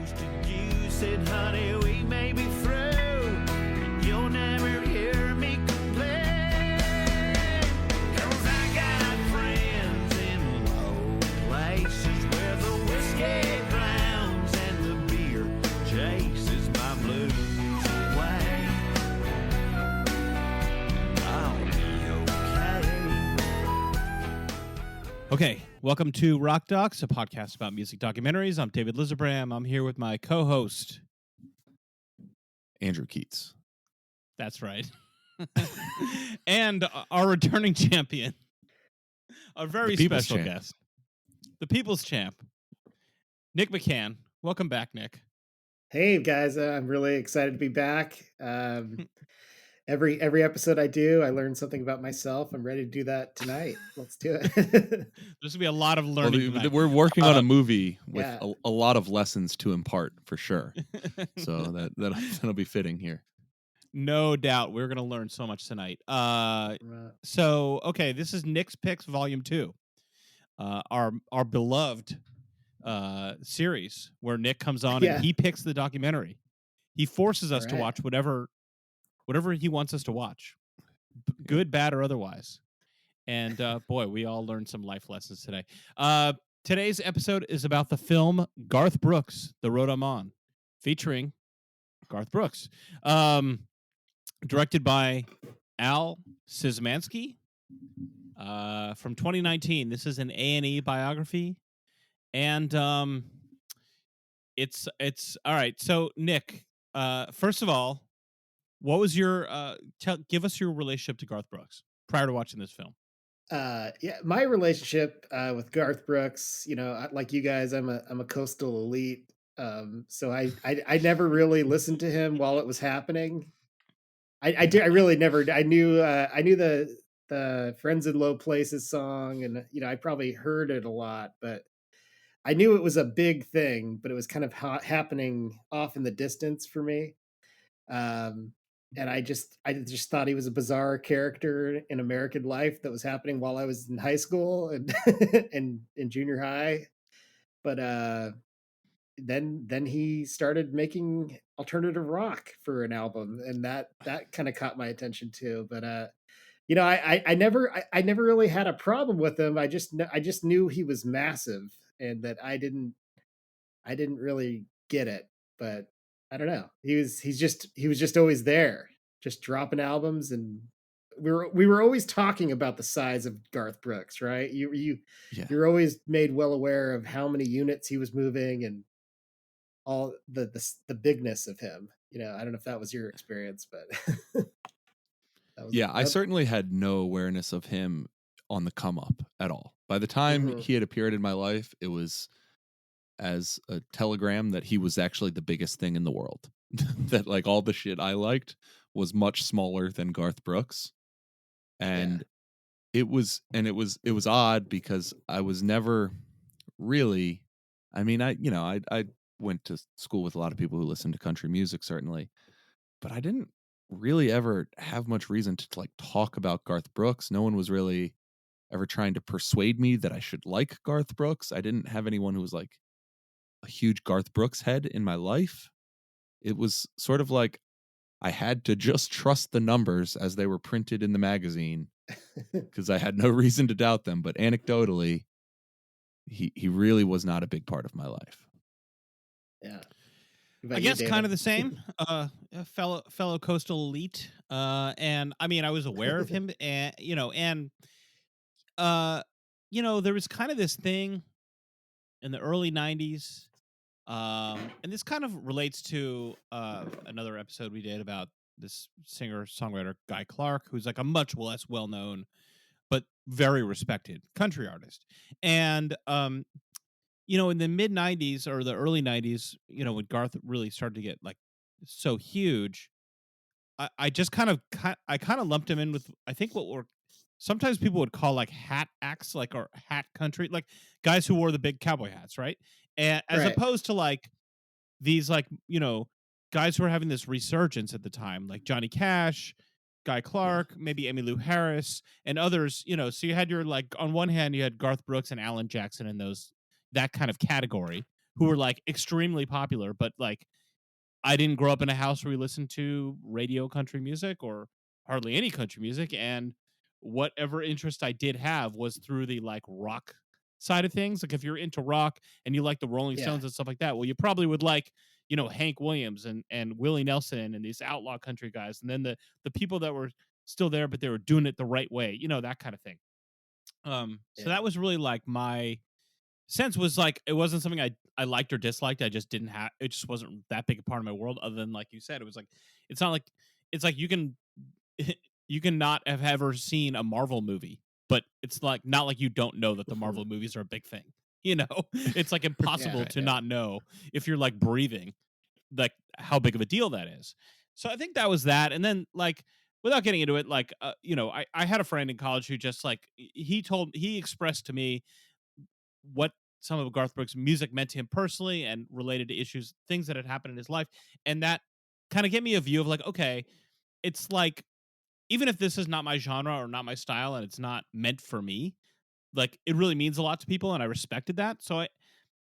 toasted you, said, honey, we may be through, but you'll never hear me complain. 'Cause I got friends in low places where the whiskey drowns and the beer chases my blues away. And I'll be okay. Okay, welcome to Rock Docs, a podcast about music documentaries. I'm David Lizerbram. I'm here with my co-host, Andrew Keatts. That's right, and our returning champion, a very special guest, the People's Champ, Nick McCann. Welcome back, Nick. Hey guys, I'm really excited to be back. Every episode I do, I learn something about myself. I'm ready to do that tonight. Let's do it. There's gonna be a lot of learning. Well, we're working on a movie with yeah. a lot of lessons to impart for sure. So that'll be fitting here. No doubt, we're gonna learn so much tonight. So okay, this is Nick's Picks Volume 2, our beloved series where Nick comes on and he picks the documentary. He forces us to watch whatever he wants us to watch, good, bad, or otherwise. And boy, we all learned some life lessons today. Today's episode is about the film Garth Brooks, The Road I'm On, featuring Garth Brooks. Directed by Szymanski from 2019. This is an A&E biography. And it's all right. So, Nick, first of all, what was your give us your relationship to Garth Brooks prior to watching this film? My relationship with Garth Brooks, like you guys, I'm a coastal elite. So I never really listened to him while it was happening. I really never. I knew the Friends in Low Places song, and I probably heard it a lot, but I knew it was a big thing, but it was kind of happening off in the distance for me. And I just thought he was a bizarre character in American life that was happening while I was in high school and and in junior high. But then he started making alternative rock for an album, and that kind of caught my attention too. But I never really had a problem with him. I just knew he was massive, and that I didn't really get it. But I don't know. He was just always there, just dropping albums, and we were always talking about the size of Garth Brooks, right? You're always made well aware of how many units he was moving and all the bigness of him. I don't know if that was your experience, but I certainly had no awareness of him on the come up at all. By the time he had appeared in my life, it was as a telegram that he was actually the biggest thing in the world. That like all the shit I liked was much smaller than Garth Brooks. And it was odd because I was never really, I mean, I went to school with a lot of people who listened to country music, certainly, but I didn't really ever have much reason to like talk about Garth Brooks. No one was really ever trying to persuade me that I should like Garth Brooks. I didn't have anyone who was like a huge Garth Brooks head in my life. It was sort of like I had to just trust the numbers as they were printed in the magazine because I had no reason to doubt them. But anecdotally, he really was not a big part of my life. Yeah. I guess kind of the same. A fellow coastal elite. And I mean, I was aware of him, and there was kind of this thing in the early 90s. And this kind of relates to another episode we did about this singer-songwriter Guy Clark, who's like a much less well-known but very respected country artist. And in the mid 90s or the early 90s, when Garth really started to get like so huge, I just kind of lumped him in with, I think, what were sometimes people would call like hat acts, like, or hat country, like guys who wore the big cowboy hats, right? And as opposed to like these, like, guys who were having this resurgence at the time, like Johnny Cash, Guy Clark, maybe Emmylou Harris, and others. So you had your, like, on one hand you had Garth Brooks and Alan Jackson and that kind of category, who were like extremely popular, but like I didn't grow up in a house where we listened to radio country music or hardly any country music, and whatever interest I did have was through the like rock side of things. Like if you're into rock and you like the Rolling Yeah. Stones and stuff like that, well, you probably would like, you know, Hank Williams and Willie Nelson and these outlaw country guys, and then the people that were still there but they were doing it the right way, you know, that kind of thing. So that was really like my sense was like it wasn't something I liked or disliked. I just didn't have it just wasn't that big a part of my world other than like you said, it was like it's not like it's like you can you can not have ever seen a Marvel movie, but it's like not like you don't know that the Marvel movies are a big thing. You know? It's like impossible to not know if you're like breathing like how big of a deal that is. So I think that was that. And then like without getting into it, like you know, I had a friend in college who just like he expressed to me what some of Garth Brooks' music meant to him personally and related to issues, things that had happened in his life. And that kind of gave me a view of like, okay, it's like, even if this is not my genre or not my style and it's not meant for me, like it really means a lot to people and I respected that. So I,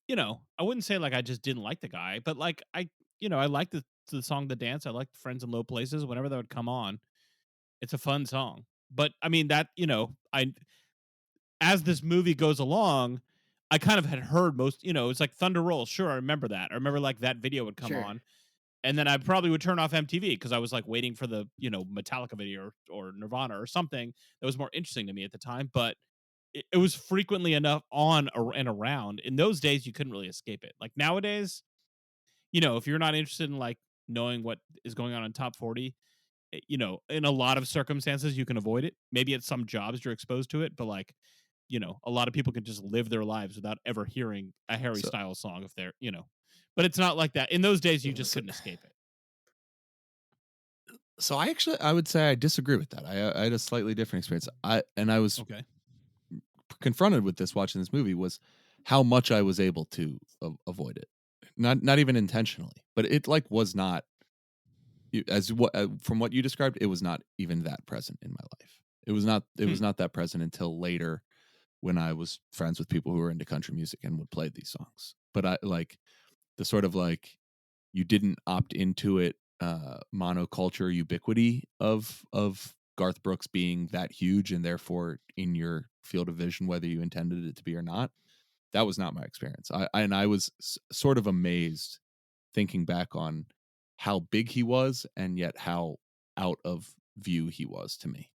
you know, I wouldn't say like I just didn't like the guy, but like you know, I liked the song The Dance. I liked Friends in Low Places whenever that would come on. It's a fun song. But I mean that, you know, as this movie goes along, I kind of had heard most, you know, it's like Thunder Roll. Sure, I remember that. I remember like that video would come on. And then I probably would turn off MTV because I was like waiting for the, you know, Metallica video or Nirvana or something that was more interesting to me at the time. But it was frequently enough on and around. In those days, you couldn't really escape it. Like nowadays, you know, if you're not interested in like knowing what is going on in top 40, you know, in a lot of circumstances, you can avoid it. Maybe at some jobs you're exposed to it, but like, you know, a lot of people can just live their lives without ever hearing a Harry Styles song if they're, you know, but it's not like that. In those days, you just couldn't escape it. So I would say I disagree with that. I had a slightly different experience. I was confronted with this watching this movie was how much I was able to avoid it. Not even intentionally, but it like was not from what you described, it was not even that present in my life. It was not that present until later when I was friends with people who were into country music and would play these songs. But I like the sort of like you didn't opt into it monoculture ubiquity of Garth Brooks being that huge and therefore in your field of vision, whether you intended it to be or not. That was not my experience. I was sort of amazed thinking back on how big he was and yet how out of view he was to me.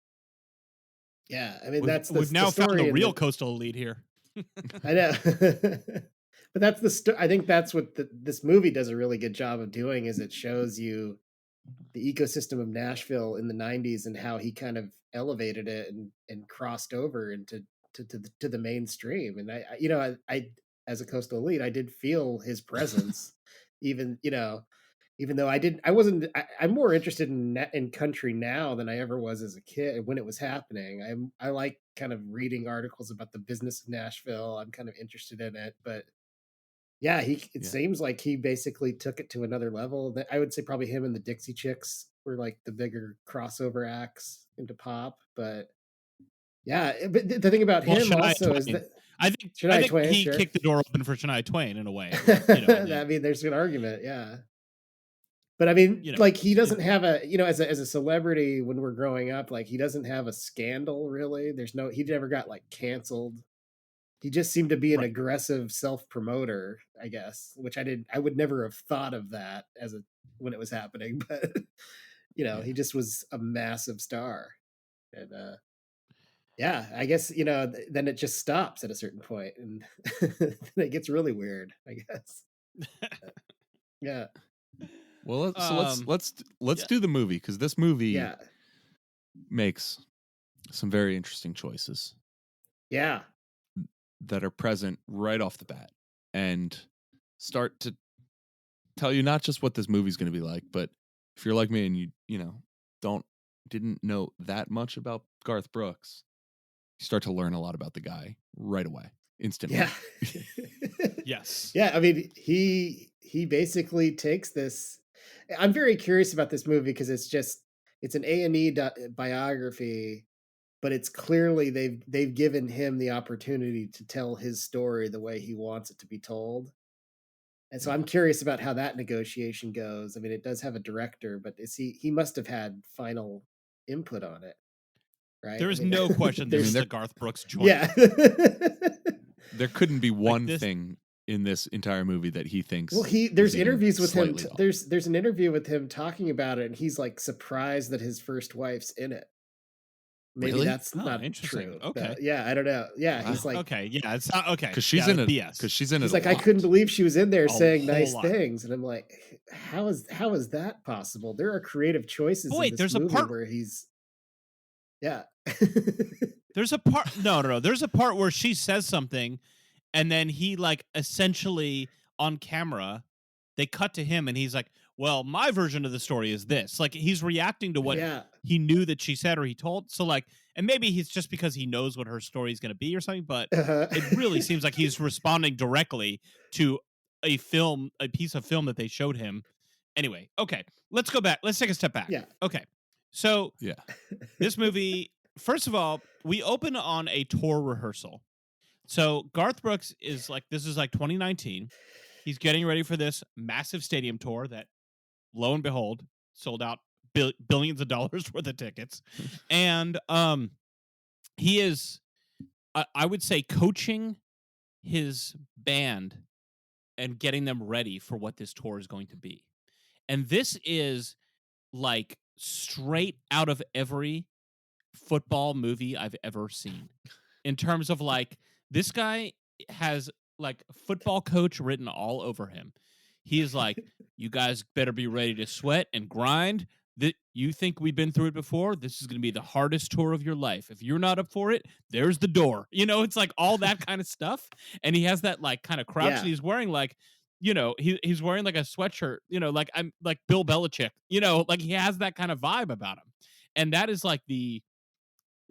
Yeah, I mean we've now found the real coastal elite here. I know, but that's I think that's what this movie does a really good job of doing is it shows you the ecosystem of Nashville in the '90s and how he kind of elevated it and crossed over into to the mainstream. And I you know I as a coastal elite I did feel his presence, even you know. Even though I'm more interested in country now than I ever was as a kid when it was happening. I like kind of reading articles about the business of Nashville. I'm kind of interested in it, but yeah, it seems like he basically took it to another level. I would say probably him and the Dixie Chicks were like the bigger crossover acts into pop. But yeah, but the thing about him Shania also Twain. is that I think Twain, he sure. kicked the door open for Shania Twain in a way. You know, I mean, there's an argument, yeah. But I mean, you know, like he doesn't have a, you know, as a celebrity when we're growing up, like he doesn't have a scandal really. He never got like canceled. He just seemed to be an aggressive self-promoter, I guess, which I would never have thought of that when it was happening, but you know, he just was a massive star. And yeah, I guess, you know, then it just stops at a certain point and then it gets really weird, I guess. Yeah. Well, let's do the movie because this movie makes some very interesting choices. Yeah, that are present right off the bat and start to tell you not just what this movie's going to be like, but if you're like me and you know didn't know that much about Garth Brooks, you start to learn a lot about the guy right away, instantly. Yeah. Yes. Yeah, I mean, he basically takes this. I'm very curious about this movie because it's an A&E biography, but it's clearly they've given him the opportunity to tell his story the way he wants it to be told. And so I'm curious about how that negotiation goes. I mean, it does have a director, but he must have had final input on it, right? There is no question this is a Garth Brooks joint. Yeah. There couldn't be one thing in this entire movie that he thinks. Well, there's interviews with him. off. There's an interview with him talking about it, and he's like surprised that his first wife's in it. Maybe really? That's not true. Okay. Yeah, I don't know. Yeah, Wow. he's like, okay, yeah, it's not okay because she's in it. BS. Because she's in it. He's like, I couldn't believe she was in there saying whole nice lot. things, and I'm like, how is that possible? There are creative choices. But wait, in this there's a movie part where he's, yeah. There's a part. No. There's a part where she says something, and then he like essentially on camera, they cut to him, and he's like, "Well, my version of the story is this." Like he's reacting to what he knew that she said or he told. So like, and maybe he's just because he knows what her story is going to be or something. But it really seems like he's responding directly to a piece of film that they showed him. Anyway, okay, let's go back. Let's take a step back. Yeah. Okay, so Yeah. This movie. First of all, we open on a tour rehearsal. So Garth Brooks is like, this is like 2019. He's getting ready for this massive stadium tour that, lo and behold, sold out billions of dollars worth of tickets. And he is, I would say, coaching his band and getting them ready for what this tour is going to be. And this is like straight out of every football movie I've ever seen, in terms of like, this guy has like football coach written all over him. He is like, you guys better be ready to sweat and grind. You think we've been through it before? This is going to be the hardest tour of your life. If you're not up for it, there's the door. You know, it's like all that kind of stuff. And he has that like kind of crouch, and he's wearing like, you know, he's wearing like a sweatshirt, you know, like I'm like Bill Belichick, you know, like he has that kind of vibe about him. And that is like the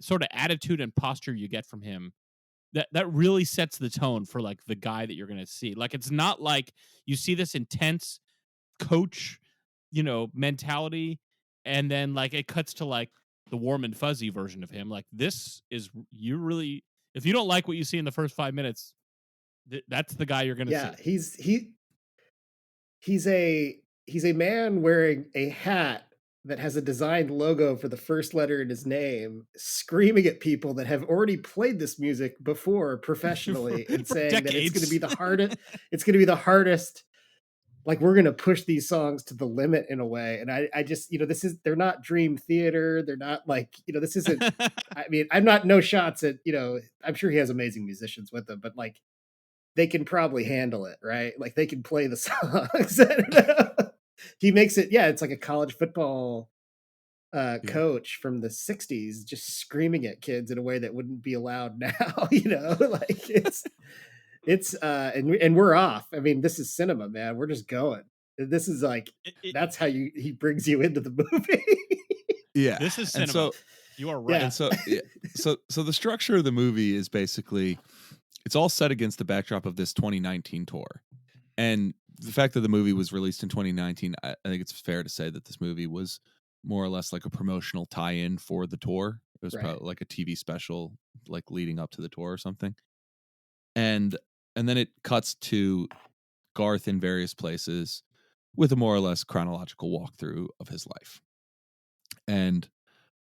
sort of attitude and posture you get from him. That really sets the tone for like the guy that you're going to see. Like, it's not like you see this intense coach, you know, mentality, and then like it cuts to like the warm and fuzzy version of him. Like, this is, you really, if you don't like what you see in the first 5 minutes, that's the guy you're going to see. He's a man wearing a hat that has a designed logo for the first letter in his name, screaming at people that have already played this music before professionally and saying decades. That it's going to be the hardest. It's going to be the hardest. Like, we're going to push these songs to the limit in a way. And I just, you know, they're not Dream Theater. They're not like, you know, this isn't, I mean, I'm not no shots at, you know, I'm sure he has amazing musicians with him, but like, they can probably handle it, right? Like, they can play the songs. He makes it, it's like a college football coach from the 60s just screaming at kids in a way that wouldn't be allowed now, you know? Like, and we're off. I mean, this is cinema, man. We're just going. This is like, that's how he brings you into the movie. Yeah. This is cinema. So, you are right. And so the structure of the movie is basically, it's all set against the backdrop of this 2019 tour. And the fact that the movie was released in 2019, I think it's fair to say that this movie was more or less like a promotional tie-in for the tour. It was probably like a TV special, like leading up to the tour or something. And then it cuts to Garth in various places with a more or less chronological walkthrough of his life. And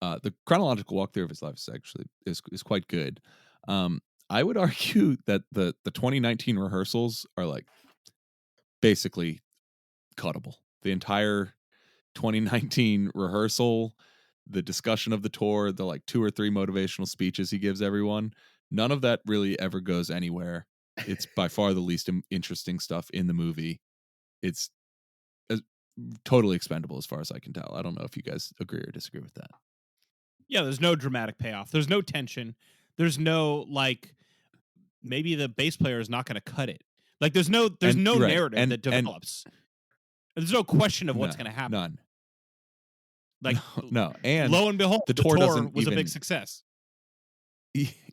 the chronological walkthrough of his life is quite good. I would argue that the 2019 rehearsals are like basically cuttable. The entire 2019 rehearsal, the discussion of the tour, the like 2 or 3 motivational speeches he gives everyone, none of that really ever goes anywhere. It's by far the least interesting stuff in the movie. It's totally expendable as far as I can tell. I don't know if you guys agree or disagree with that. Yeah, there's no dramatic payoff. There's no tension. There's no like, maybe the bass player is not going to cut it. Like, there's no narrative that develops. There's no question of what's going to happen. None. Like, no. And lo and behold, the tour was a big success.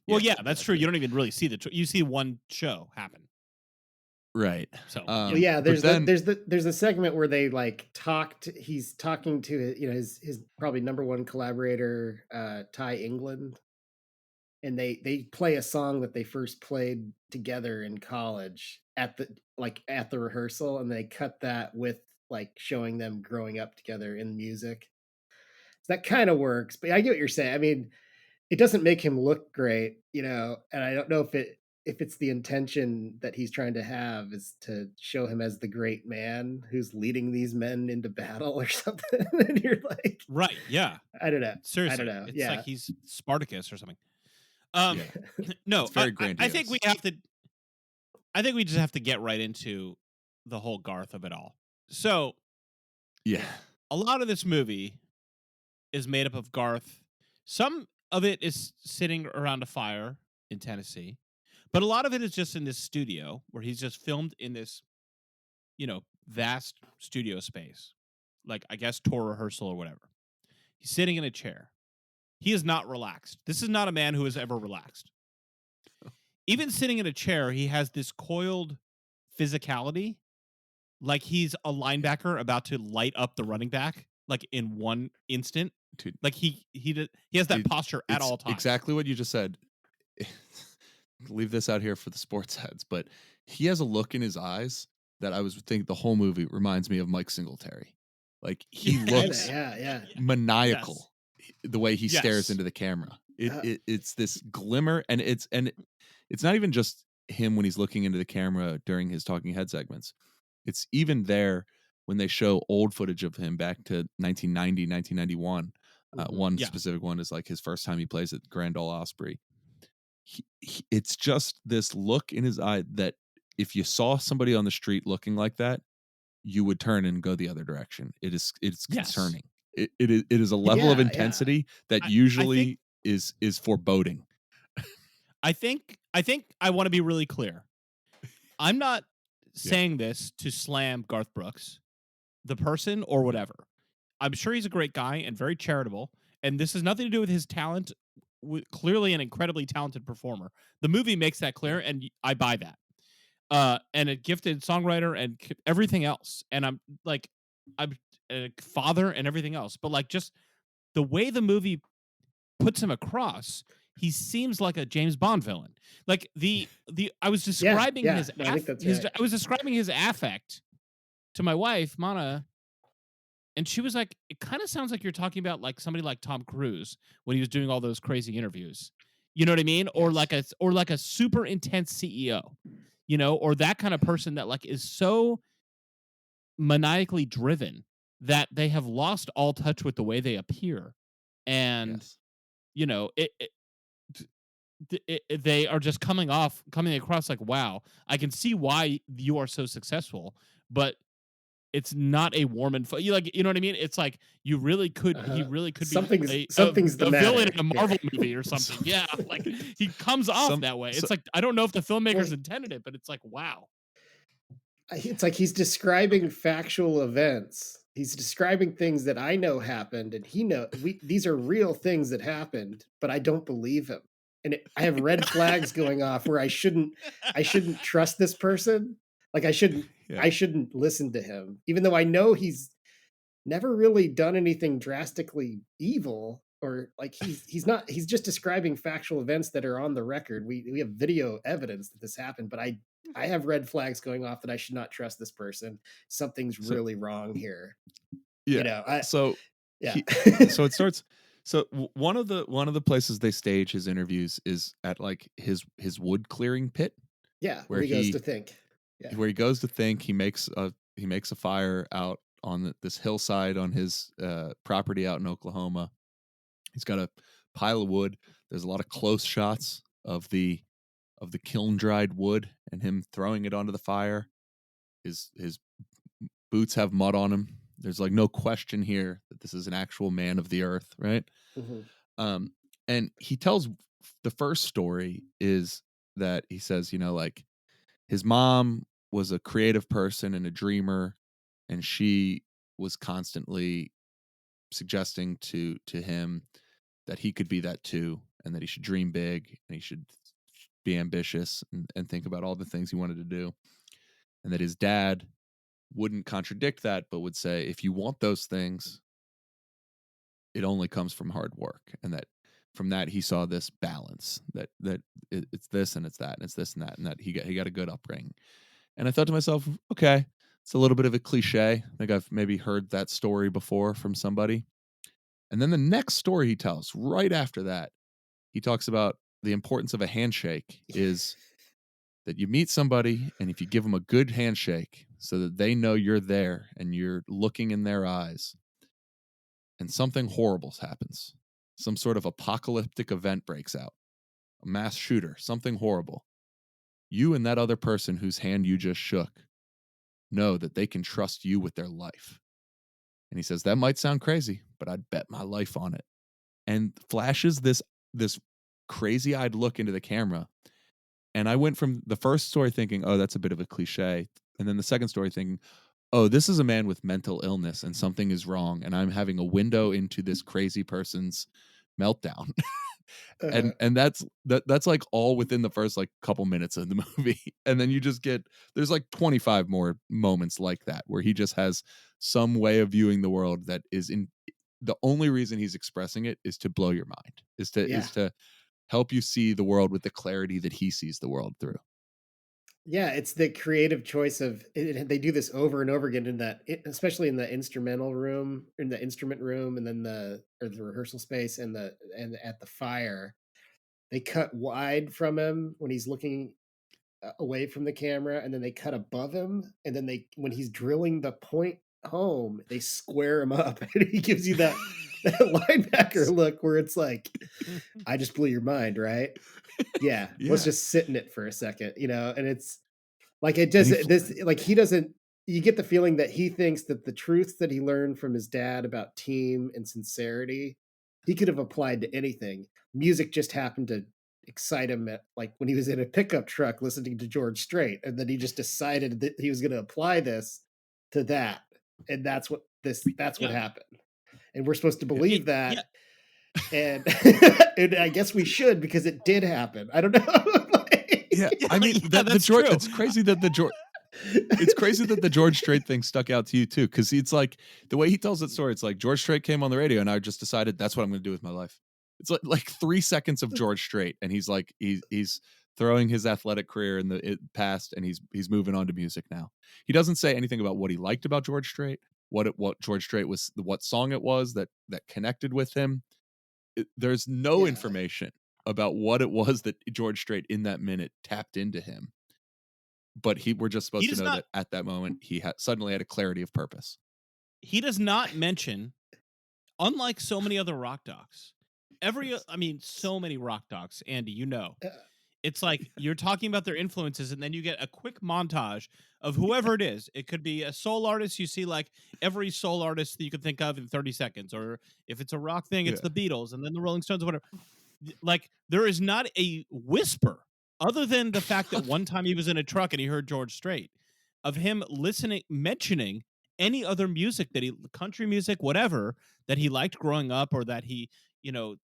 Well, yeah, that's true. You don't even really see the tour. You see one show happen. Right. So, there's a segment where they like he's talking to, you know, his probably number one collaborator, Ty England. And they play a song that they first played together in college at the rehearsal, and they cut that with like showing them growing up together in music. So that kind of works, but I get what you're saying. I mean, it doesn't make him look great, and I don't know if it's the intention that he's trying to have is to show him as the great man who's leading these men into battle or something. And you're like, right, yeah. I don't know. Seriously, I don't know. it's Yeah. like he's Spartacus or something. No, It's very I think we grandiose. have to. I think we just have to get right into the whole Garth of it all. So, Yeah. a lot of this movie is made up of Garth. Some of it is sitting around a fire in Tennessee, but a lot of it is just in this studio where he's just filmed in this, vast studio space, like I guess tour rehearsal or whatever. He's sitting in a chair. He is not relaxed. This is not a man who is ever relaxed. Even sitting in a chair, he has this coiled physicality, like he's a linebacker about to light up the running back, like in one instant. Dude, like he has that posture at all times. Exactly what you just said. Leave this out here for the sports heads, but he has a look in his eyes that I was thinking the whole movie reminds me of Mike Singletary. Like he looks maniacal the way he stares into the camera. It's this glimmer, and it's not even just him when he's looking into the camera during his talking head segments. It's even there when they show old footage of him back to 1990, 1991. One specific one is like his first time he plays at Grand Ole Osprey. It's just this look in his eye that if you saw somebody on the street looking like that, you would turn and go the other direction. It's concerning. It is a level of intensity that usually is foreboding. I think I want to be really clear. I'm not saying this to slam Garth Brooks, the person or whatever. I'm sure he's a great guy and very charitable, and this has nothing to do with his talent. Clearly an incredibly talented performer. The movie makes that clear, and I buy that. And a gifted songwriter and everything else. And I'm a father and everything else. But like just the way the movie puts him across, he seems like a James Bond villain. Like I was describing I was describing his affect to my wife, Mana, and she was like, it kind of sounds like you're talking about like somebody like Tom Cruise when he was doing all those crazy interviews. You know what I mean? Or like a super intense CEO, or that kind of person that like is so maniacally driven that they have lost all touch with the way they appear. And they are just coming across like, wow, I can see why you are so successful, but it's not a warm and you know what I mean? It's like you really could. He really could be something's the villain in a Marvel movie or something. Yeah, like he comes off that way. It's like I don't know if the filmmakers intended it, but it's like wow. It's like he's describing factual events. He's describing things that I know happened, and these are real things that happened, but I don't believe him. And I have red flags going off where I shouldn't trust this person. Like I shouldn't listen to him, even though I know he's never really done anything drastically evil, or like he's just describing factual events that are on the record. We have video evidence that this happened, but I have red flags going off that I should not trust this person. Something's really wrong here. Yeah. So it starts. So one of the places they stage his interviews is at like his wood clearing pit. Yeah, where he goes to think. Yeah. Where he goes to think. He makes a fire out on this hillside on his property out in Oklahoma. He's got a pile of wood. There's a lot of close shots of the kiln dried wood and him throwing it onto the fire. His boots have mud on him. There's like no question here that this is an actual man of the earth, right? Mm-hmm. And he tells the first story is that he says, like his mom was a creative person and a dreamer, and she was constantly suggesting to him that he could be that too, and that he should dream big and he should be ambitious and think about all the things he wanted to do, and that his dad wouldn't contradict that, but would say, if you want those things, it only comes from hard work. And that from that, he saw this balance that it's this and it's that, and it's this and that he got a good upbringing. And I thought to myself, okay, it's a little bit of a cliche. I think I've maybe heard that story before from somebody. And then the next story he tells, right after that, he talks about the importance of a handshake is that you meet somebody, and if you give them a good handshake so that they know you're there and you're looking in their eyes, and something horrible happens, some sort of apocalyptic event breaks out, a mass shooter, something horrible, you and that other person whose hand you just shook know that they can trust you with their life. And he says, that might sound crazy, but I'd bet my life on it. And flashes this crazy-eyed look into the camera. And I went from the first story thinking, oh, that's a bit of a cliche. And then the second story thinking, oh, this is a man with mental illness and something is wrong. And I'm having a window into this crazy person's meltdown. And that's like all within the first like couple minutes of the movie. And then you just get, there's like 25 more moments like that where he just has some way of viewing the world that is in the only reason he's expressing it is to blow your mind, is to help you see the world with the clarity that he sees the world through. Yeah, it's the creative choice of they do this over and over again in that, especially in the instrumental room, in the instrument room, and then the rehearsal space and at the fire. They cut wide from him when he's looking away from the camera, and then they cut above him, and then when he's drilling the point home, they square him up, and he gives you that linebacker look where it's like, I just blew your mind, right? Yeah. Let's just sit in it for a second, and it's like he doesn't, you get the feeling that he thinks that the truths that he learned from his dad about team and sincerity, he could have applied to anything. Music just happened to excite him at, like, when he was in a pickup truck listening to George Strait, and then he just decided that he was going to apply this to that. And that's what happened. And we're supposed to believe that. And and I guess we should, because it did happen. I don't know. I mean, that's true. It's crazy that the George Strait thing stuck out to you too, because it's like the way he tells that story. It's like George Strait came on the radio, and I just decided that's what I'm going to do with my life. It's like 3 seconds of George Strait, and he's like he's throwing his athletic career in the past, and he's moving on to music now. He doesn't say anything about what he liked about George Strait, what George Strait was, what song it was that connected with him. There's no information about what it was that George Strait in that minute tapped into him. But we're just supposed to know that at that moment he suddenly had a clarity of purpose. He does not mention, unlike so many other rock docs, so many rock docs, Andy, it's like you're talking about their influences, and then you get a quick montage of whoever it is. It could be a soul artist. You see like every soul artist that you could think of in 30 seconds. Or if it's a rock thing, it's the Beatles and then the Rolling Stones, or whatever. Like, there is not a whisper, other than the fact that one time he was in a truck and he heard George Strait, of him mentioning any other music that country music, whatever, that he liked growing up, or that he,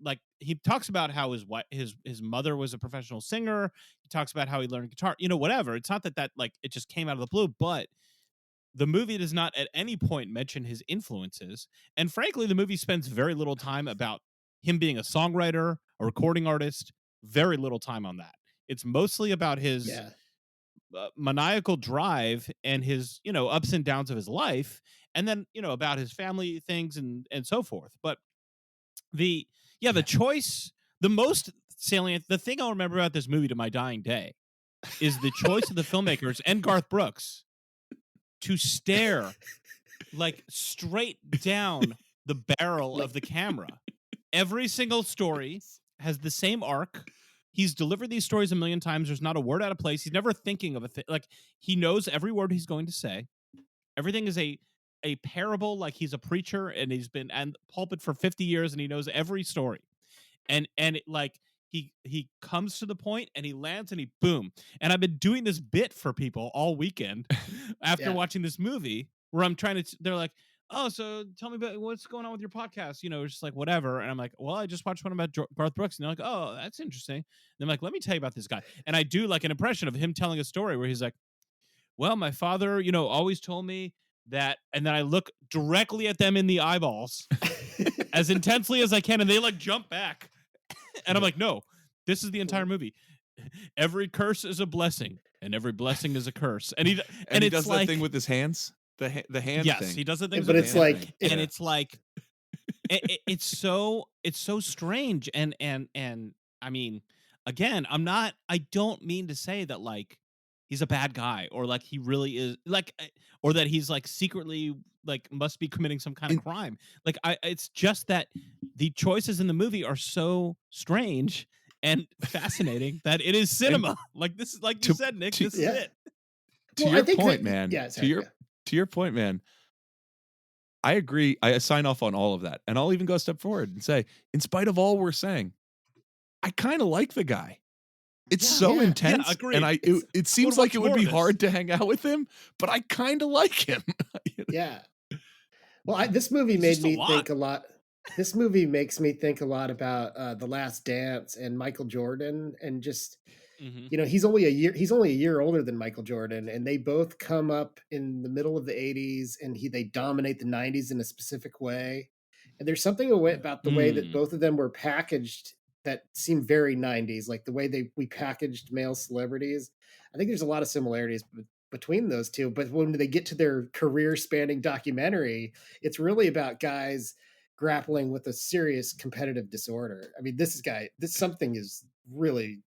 like, he talks about how his mother was a professional singer. He talks about how he learned guitar, whatever. It's not that like it just came out of the blue, but the movie does not at any point mention his influences. And frankly, the movie spends very little time about him being a songwriter, a recording artist, very little time on that. It's mostly about his maniacal drive and his, ups and downs of his life. And then, about his family things and so forth. But the choice, the most salient, the thing I'll remember about this movie to my dying day is the choice of the filmmakers and Garth Brooks to stare like straight down the barrel of the camera. Every single story has the same arc. He's delivered these stories a million times. There's not a word out of place. He's never thinking of a thing. Like, he knows every word he's going to say. Everything is a parable. Like, he's a preacher and he's been in pulpit for 50 years and he knows every story. And he comes to the point and he lands and he boom. And I've been doing this bit for people all weekend after watching this movie, where I'm trying to, they're like, oh, so tell me about what's going on with your podcast, just like whatever. And I'm like, well, I just watched one about Garth Brooks. And they're like, oh, that's interesting. And I'm like, let me tell you about this guy. And I do like an impression of him telling a story where he's like, well, my father, always told me that. And then I look directly at them in the eyeballs as intensely as I can. And they like jump back. And I'm like, no, this is the entire movie. Every curse is a blessing. and every blessing is a curse. And he he it's does like, that thing with his hands. The hand yes, thing. he does the things But with it's his hands. like, And it's like it's so strange. And I mean, again, I don't mean to say that like he's a bad guy, or like he really is, like, or that he's like secretly like must be committing some kind of crime. Like it's just that the choices in the movie are so strange and fascinating that it is cinema. Like this is, like you said, Nick, this is it. To your point, man. To your point, man. I agree. I sign off on all of that. And I'll even go a step forward and say, in spite of all we're saying, I kind of like the guy. It's so intense. Agreed. And it seems like it would be hard to hang out with him, but I kind of like him. Yeah. Well, this movie made me think a lot. This movie makes me think a lot about The Last Dance and Michael Jordan, and just, you know, he's only a year older than Michael Jordan, and they both come up in the middle of the 80s, and they dominate the 90s in a specific way. And there's something about the way that both of them were packaged that seemed very 90s, like the way we packaged male celebrities. I think there's a lot of similarities between those two, but when they get to their career spanning documentary, it's really about guys grappling with a serious competitive disorder. I mean, something is really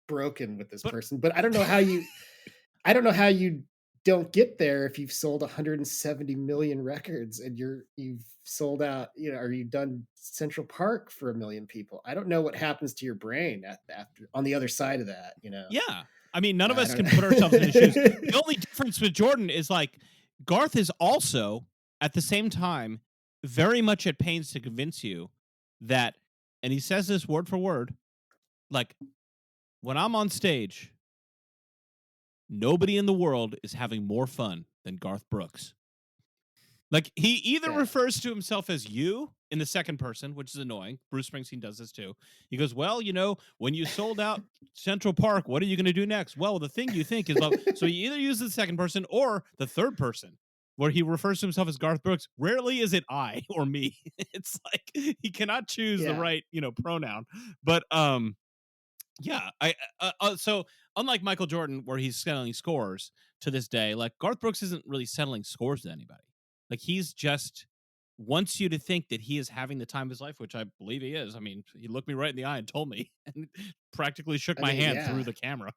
broken with this person, but I don't know how you don't get there if you've sold 170 million records and you've sold out, you know, or you've done Central Park for 1 million people. I don't know what happens to your brain after on the other side of that, you know? Yeah. I mean, none of us can put ourselves in his shoes. The only difference with Jordan is like Garth is also at the same time very much at pains to convince you that, and he says this word for word, like, when I'm on stage, nobody in the world is having more fun than Garth Brooks. Like, he either refers to himself as you in the second person, which is annoying. Bruce Springsteen does this too. He goes, well, you know, when you sold out Central Park, what are you going to do next? Well, the thing you think is, so you either use the second person or the third person, where he refers to himself as Garth Brooks. Rarely is it I or me. It's like he cannot choose the right, you know, pronoun. But yeah, so unlike Michael Jordan, where he's settling scores to this day, like Garth Brooks isn't really settling scores to anybody. Like, he's just wants you to think that he is having the time of his life, which I believe he is. I mean, he looked me right in the eye and told me, and practically shook my hand through the camera.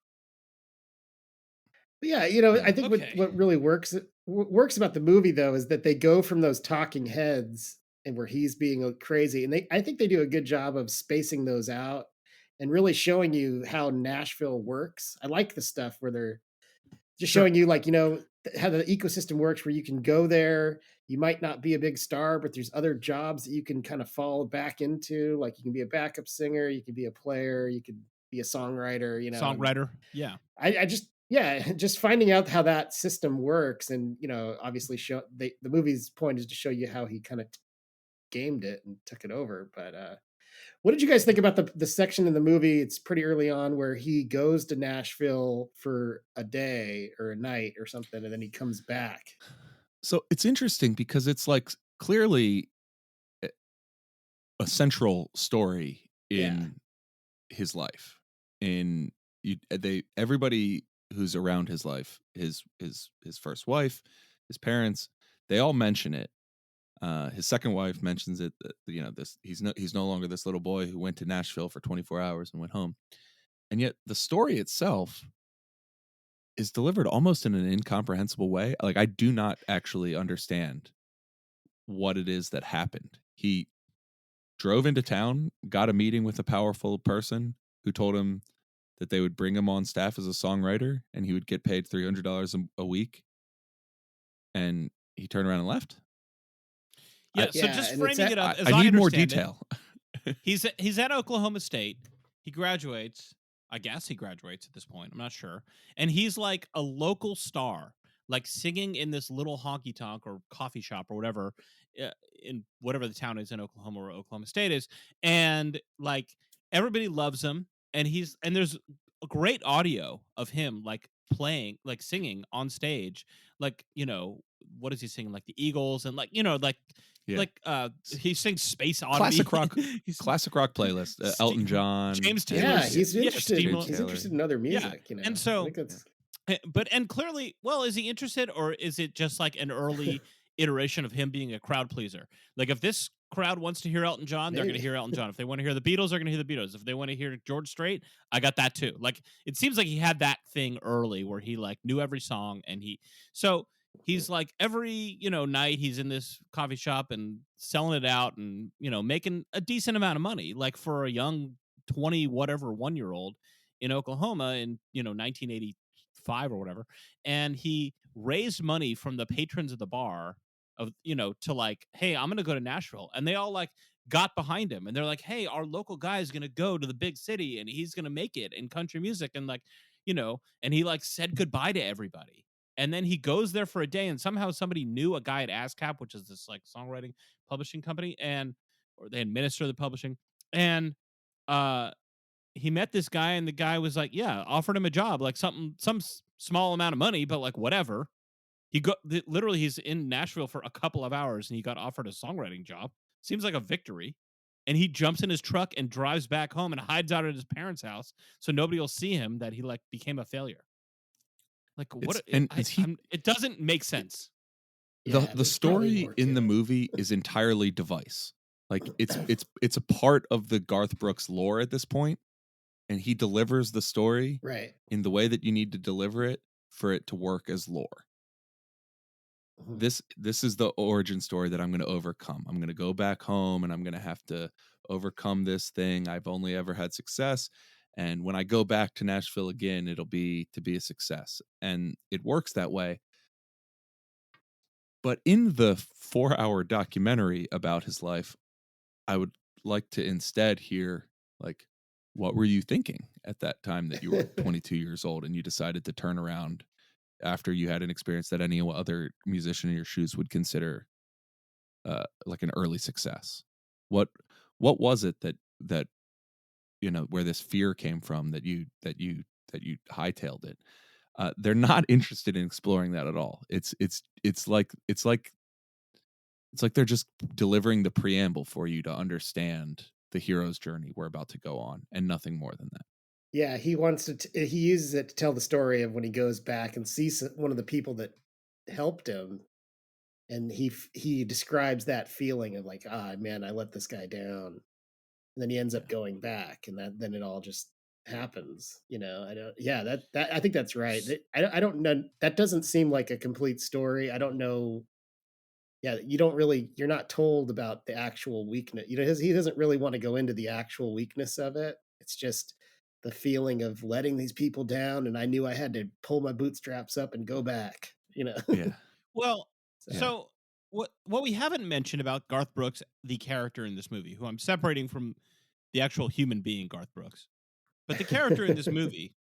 But yeah, you know, I think what really works about the movie though is that they go from those talking heads and where he's being crazy, and I think they do a good job of spacing those out and really showing you how Nashville works. I like the stuff where they're just showing you, like, you know, how the ecosystem works, where you can go there. You might not be a big star, but there's other jobs that you can kind of fall back into. Like, you can be a backup singer, you can be a player, you could be a songwriter, you know. Songwriter, yeah. Just finding out how that system works, and, you know, obviously the movie's point is to show you how he kind of gamed it and took it over. But what did you guys think about the section in the movie? It's pretty early on where he goes to Nashville for a day or a night or something, and then he comes back. So it's interesting because it's like clearly a central story in his life. Everybody who's around his life, his first wife, his parents, they all mention it. His second wife mentions it. You know, he's no longer this little boy who went to Nashville for 24 hours and went home. And yet the story itself is delivered almost in an incomprehensible way. Like, I do not actually understand what it is that happened. He drove into town, got a meeting with a powerful person who told him that they would bring him on staff as a songwriter and he would get paid $300 a week. And he turned around and left. Yeah, so just framing it up, as I need more detail. He's at Oklahoma State. He graduates. I guess he graduates at this point. I'm not sure. And he's like a local star, like singing in this little honky tonk or coffee shop or whatever, in whatever the town is in Oklahoma or Oklahoma State is. And like everybody loves him. And there's a great audio of him like playing, like singing on stage. Like, you know, what is he singing? Like the Eagles and like, you know, like, he sings Space Oddity. Classic rock playlist. Elton John. James Taylor. Yeah, he's interested in other music, you know. And so And clearly, well, is he interested, or is it just like an early iteration of him being a crowd pleaser? Like, if this crowd wants to hear Elton John, they're going to Maybe. hear Elton John. If they want to hear the Beatles, they're going to hear the Beatles. If they want to hear George Strait, I got that too. Like, it seems like he had that thing early where he like knew every song, and he's like every night he's in this coffee shop and selling it out, and making a decent amount of money, like for a young 20 whatever 1 year old in Oklahoma in 1985 or whatever. And he raised money from the patrons of the bar to like, hey, I'm gonna go to Nashville, and they all like got behind him, and they're like, hey, our local guy is gonna go to the big city and he's gonna make it in country music, and like, and he like said goodbye to everybody. And then he goes there for a day, and somehow somebody knew a guy at ASCAP, which is this like songwriting publishing company, or they administer the publishing. And he met this guy, and the guy was like, yeah, offered him a job, like some small amount of money, but like whatever. Literally, he's in Nashville for a couple of hours, and he got offered a songwriting job. Seems like a victory. And he jumps in his truck and drives back home and hides out at his parents' house so nobody will see him that he like became a failure. Like, what? It doesn't make sense. The story in the movie is entirely device. Like, it's a part of the Garth Brooks lore at this point, and he delivers the story right in the way that you need to deliver it for it to work as lore. This is the origin story that I'm going to overcome. I'm going to go back home, and I'm going to have to overcome this thing. I've only ever had success, and when I go back to Nashville again, it'll be to be a success. And it works that way. But in the 4-hour documentary about his life, I would like to instead hear, like, what were you thinking at that time that you were 22 years old and you decided to turn around after you had an experience that any other musician in your shoes would consider like an early success? What was it that where this fear came from that you hightailed it? They're not interested in exploring that at all. It's like they're just delivering the preamble for you to understand the hero's journey we're about to go on, and nothing more than that. Yeah, he wants to. He uses it to tell the story of when he goes back and sees one of the people that helped him, and he describes that feeling of like, man, I let this guy down, and then he ends up going back, and then it all just happens. I don't. Yeah, that I think that's right. I don't know. That doesn't seem like a complete story. I don't know. Yeah, you're not told about the actual weakness. He doesn't really want to go into the actual weakness of it. It's just the feeling of letting these people down, and I knew I had to pull my bootstraps up and go back. Yeah. Well, so what we haven't mentioned about Garth Brooks, the character in this movie, who I'm separating from the actual human being Garth Brooks, but the character in this movie,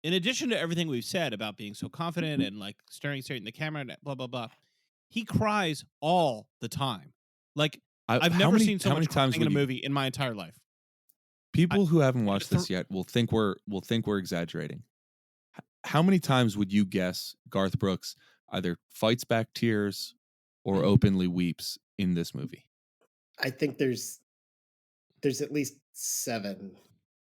in addition to everything we've said about being so confident and like staring straight in the camera and blah blah blah, he cries all the time. Like, I've never seen so much crying in a movie in my entire life. People who haven't watched this yet will think we're exaggerating. How many times would you guess Garth Brooks either fights back tears or openly weeps in this movie? I think there's at least 7.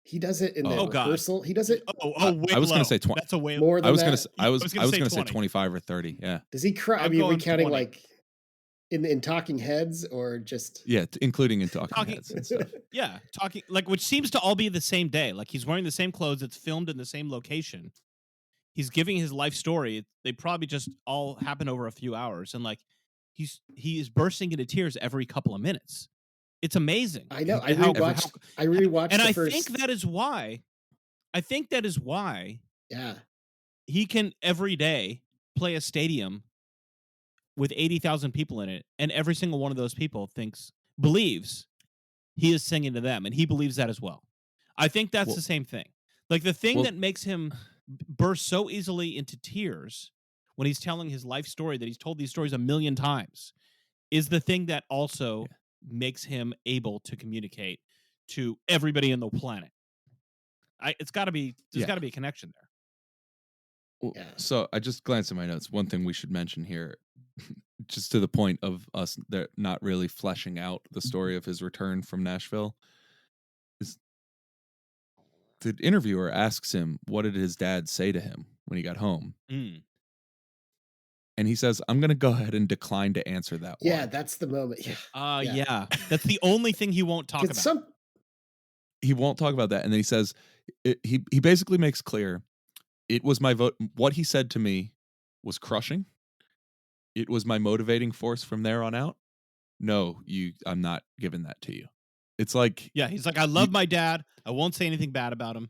He does it in the rehearsal. He does it. Way I was going to say 20. That's a way more than I was going to say 25 or 30. Yeah. Does he cry? I mean, are we counting 20. Like in Talking Heads, or just including in Talking Heads and stuff? Yeah, talking, like, which seems to all be the same day. Like, he's wearing the same clothes. It's filmed in the same location. He's giving his life story. They probably just all happen over a few hours, and like he is bursting into tears every couple of minutes. It's amazing. I know. I rewatched, and I think that is why. Yeah, he can every day play a stadium with 80,000 people in it, and every single one of those people believes he is singing to them, and he believes that as well. I think that's the same thing. Like, the thing that makes him burst so easily into tears when he's telling his life story, that he's told these stories a million times, is the thing that also makes him able to communicate to everybody on the planet. There's got to be a connection there. Well, so I just glanced at my notes. One thing we should mention here, just to the point of us not really fleshing out the story of his return from Nashville, is the interviewer asks him, what did his dad say to him when he got home? Mm. And he says, I'm going to go ahead and decline to answer that one. Yeah, that's the moment. Yeah. Yeah. That's the only thing he won't talk about. He won't talk about that. And then he says, he basically makes clear, it was my vote. What he said to me was crushing. It was my motivating force from there on out. No, I'm not giving that to you. It's like, yeah, he's like, I love my dad. I won't say anything bad about him.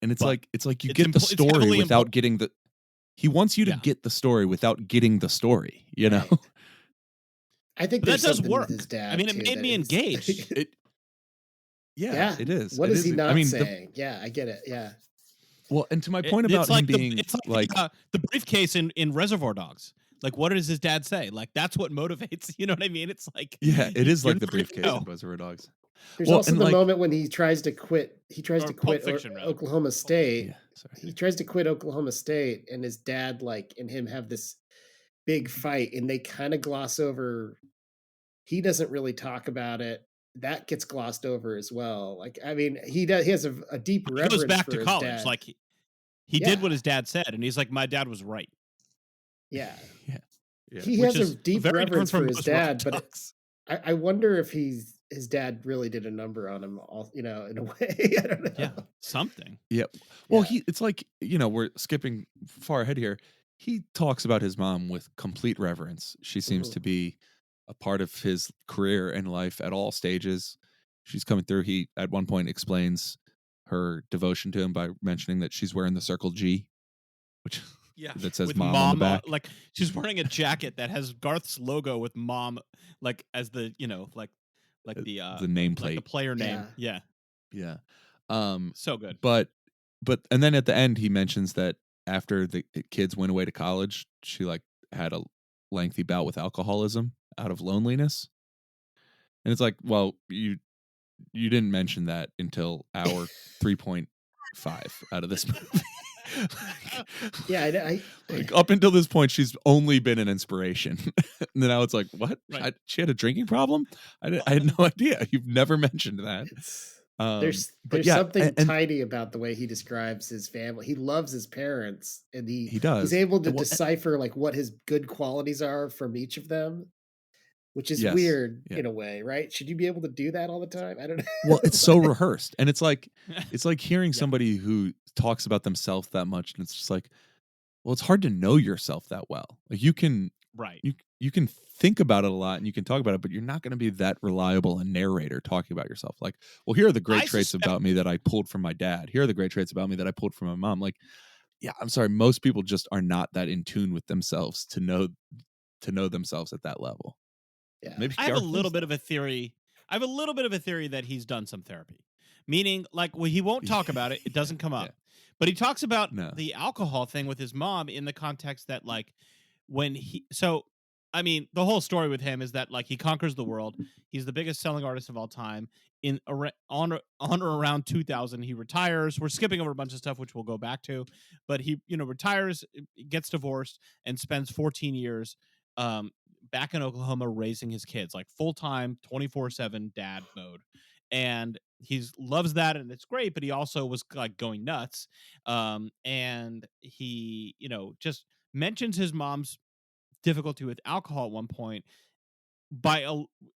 And it's like you get the story without getting the. He wants you to get the story without getting the story. You know. I think that does work. With his dad, I mean, it made me engaged. Yeah, it is. What is he not saying? Yeah, I get it. Yeah. Well, and to my point about him being it's like the briefcase in Reservoir Dogs. Like, what does his dad say? Like, that's what motivates. You know what I mean? It's like, yeah, it is like the briefcase in Reservoir Dogs. There's also the moment when he tries to quit. He tries to quit Oklahoma State. Yeah, he tries to quit Oklahoma State, and his dad, and him have this big fight, and they kind of gloss over. He doesn't really talk about it. That gets glossed over as well. Like, I mean, he has a deep reverence. He goes back to college. Dad. Like he did what his dad said, and he's like, my dad was right. Yeah. Yeah. He has a deep reverence for his dad, but I wonder if his dad really did a number on him, in a way. I don't know. Yeah, something. Yeah. Well, it's like, we're skipping far ahead here. He talks about his mom with complete reverence. She seems to be a part of his career and life at all stages. She's coming through. He, at one point, explains her devotion to him by mentioning that she's wearing the Circle G, which... Yeah, that says mom on the back. Like she's wearing a jacket that has Garth's logo with mom, like as the like the nameplate, like the player name. Yeah. So good. But and then at the end he mentions that after the kids went away to college, she had a lengthy bout with alcoholism out of loneliness, and it's like, well, you didn't mention that until hour 3.5 out of this movie. Yeah, up until this point, she's only been an inspiration. And then now it's like, what? Right. She had a drinking problem? I had no idea. You've never mentioned that. There's something tidy about the way he describes his family. He loves his parents, and he does. He's able to decipher what his good qualities are from each of them, which is weird in a way, right? Should you be able to do that all the time? I don't know. Well, it's so rehearsed, and it's like hearing somebody who talks about themselves that much, and it's just like, well, it's hard to know yourself that well. Like you can you can think about it a lot and you can talk about it, but you're not going to be that reliable a narrator talking about yourself. Like, well, here are the great traits about me that I pulled from my dad. Here are the great traits about me that I pulled from my mom. Like, yeah, I'm sorry, most people just are not that in tune with themselves to know themselves at that level. Yeah. Maybe I have a little bit of a theory. That he's done some therapy, meaning he won't talk about it. It doesn't come up, but he talks about the alcohol thing with his mom in the context that the whole story with him is that he conquers the world. He's the biggest selling artist of all time. On or around 2000, he retires. We're skipping over a bunch of stuff, which we'll go back to, but he, retires, gets divorced, and spends 14 years back in Oklahoma raising his kids, full-time 24/7 dad mode. And he loves that, and it's great, but he also was going nuts. And he, just mentions his mom's difficulty with alcohol at one point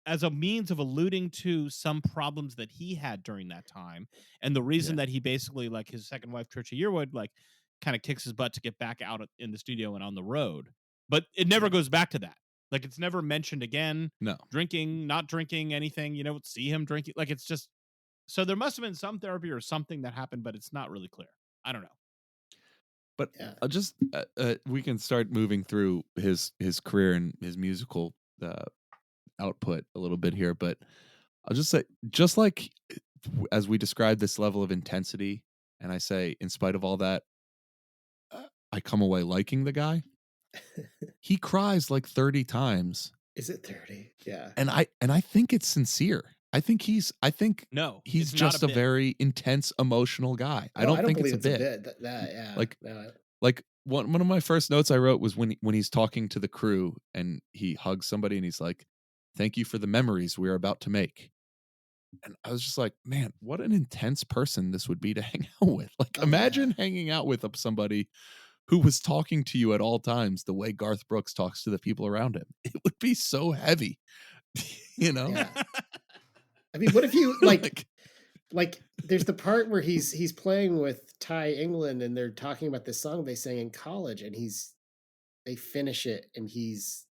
as a means of alluding to some problems that he had during that time. And the reason that he basically, his second wife, Trisha Yearwood, kind of kicks his butt to get back out in the studio and on the road. But it never goes back to that. It's never mentioned again. No. Drinking, not drinking, anything. You don't see him drinking. It's just... So there must have been some therapy or something that happened, but it's not really clear. I don't know. But I'll just... we can start moving through his career and his musical output a little bit here. But I'll just say, just as we describe this level of intensity, and I say, in spite of all that, I come away liking the guy. He cries 30 times. Is it 30? Yeah. And I think it's sincere. I think he's just a very intense, emotional guy. I don't think it's a bit. One of my first notes I wrote was when he's talking to the crew and he hugs somebody and he's like, "Thank you for the memories we are about to make." And I was just like, man, what an intense person this would be to hang out with. Like, imagine hanging out with somebody who was talking to you at all times the way Garth Brooks talks to the people around him. It would be so heavy, you know? Yeah. I mean, what if you like there's the part where he's playing with Ty England and they're talking about this song they sang in college, and they finish it and he's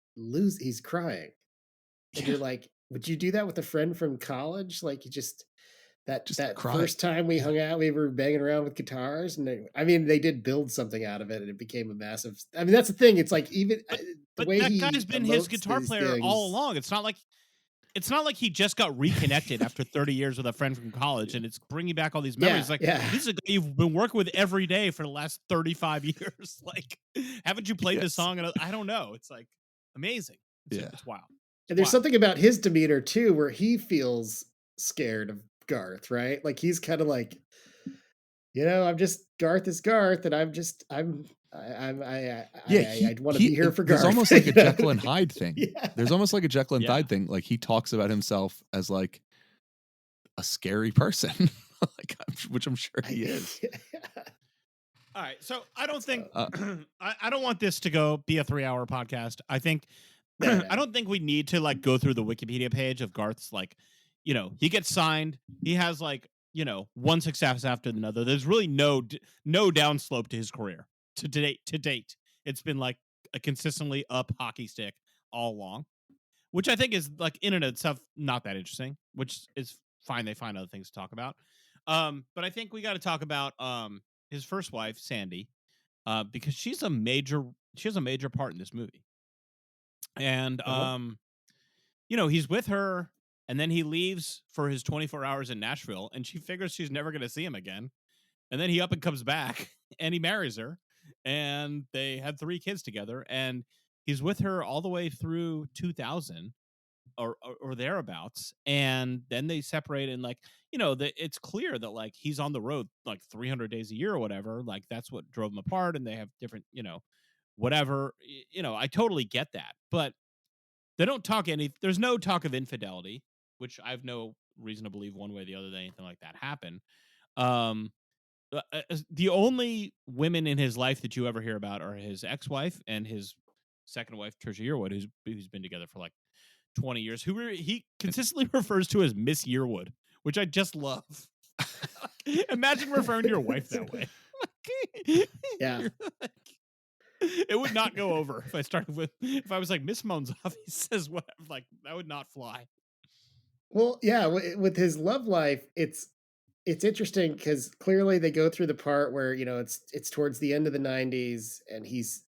crying. And you're like, would you do that with a friend from college? Like, you just that cry. first time we hung out, we were banging around with guitars, and they did build something out of it, and it became a massive. I mean, that's the thing. It's like, even the way that guy's been his guitar player all along. It's not like he just got reconnected after 30 years with a friend from college, and it's bringing back all these memories. This is a guy you've been working with every day for the last 35 years. Like, haven't you played this song? And I don't know. It's like amazing. It's wild. And there's something about his demeanor too, where he feels scared of Garth, right? Like, he's kind of like, Garth is Garth, and I want to be here for Garth. There's almost like a Jekyll and Hyde thing. There's almost like a Jekyll and Hyde thing. Like, he talks about himself as like a scary person, which I'm sure he is. All right, so I don't think I don't want this to be a 3-hour podcast. I think I don't think we need to like go through the Wikipedia page of Garth's, like, he gets signed. He has like, one success after another. There's really no downslope to his career to date. It's been like a consistently up hockey stick all along, which I think is like in and of itself not that interesting, which is fine. They find other things to talk about. But I think we got to talk about his first wife, Sandy, because she has a major part in this movie. And he's with her, and then he leaves for his 24 hours in Nashville, and she figures she's never going to see him again. And then he up and comes back, and he marries her, and they had 3 kids together, and he's with her all the way through 2000 or thereabouts. And then they separate, and like, it's clear that like he's on the road like 300 days a year or whatever. Like, that's what drove them apart, and they have different, whatever, I totally get that, but they don't talk there's no talk of infidelity, which I have no reason to believe one way or the other that anything like that happened. The only women in his life that you ever hear about are his ex-wife and his second wife, Trisha Yearwood, who's been together for like 20 years, who he consistently refers to as Miss Yearwood, which I just love. Imagine referring to your wife that way. Yeah. It would not go over if I was like, Miss Monzoff, he says whatever, like, that would not fly. Well, yeah, with his love life, it's interesting because clearly they go through the part where, it's towards the end of the 90s, and he's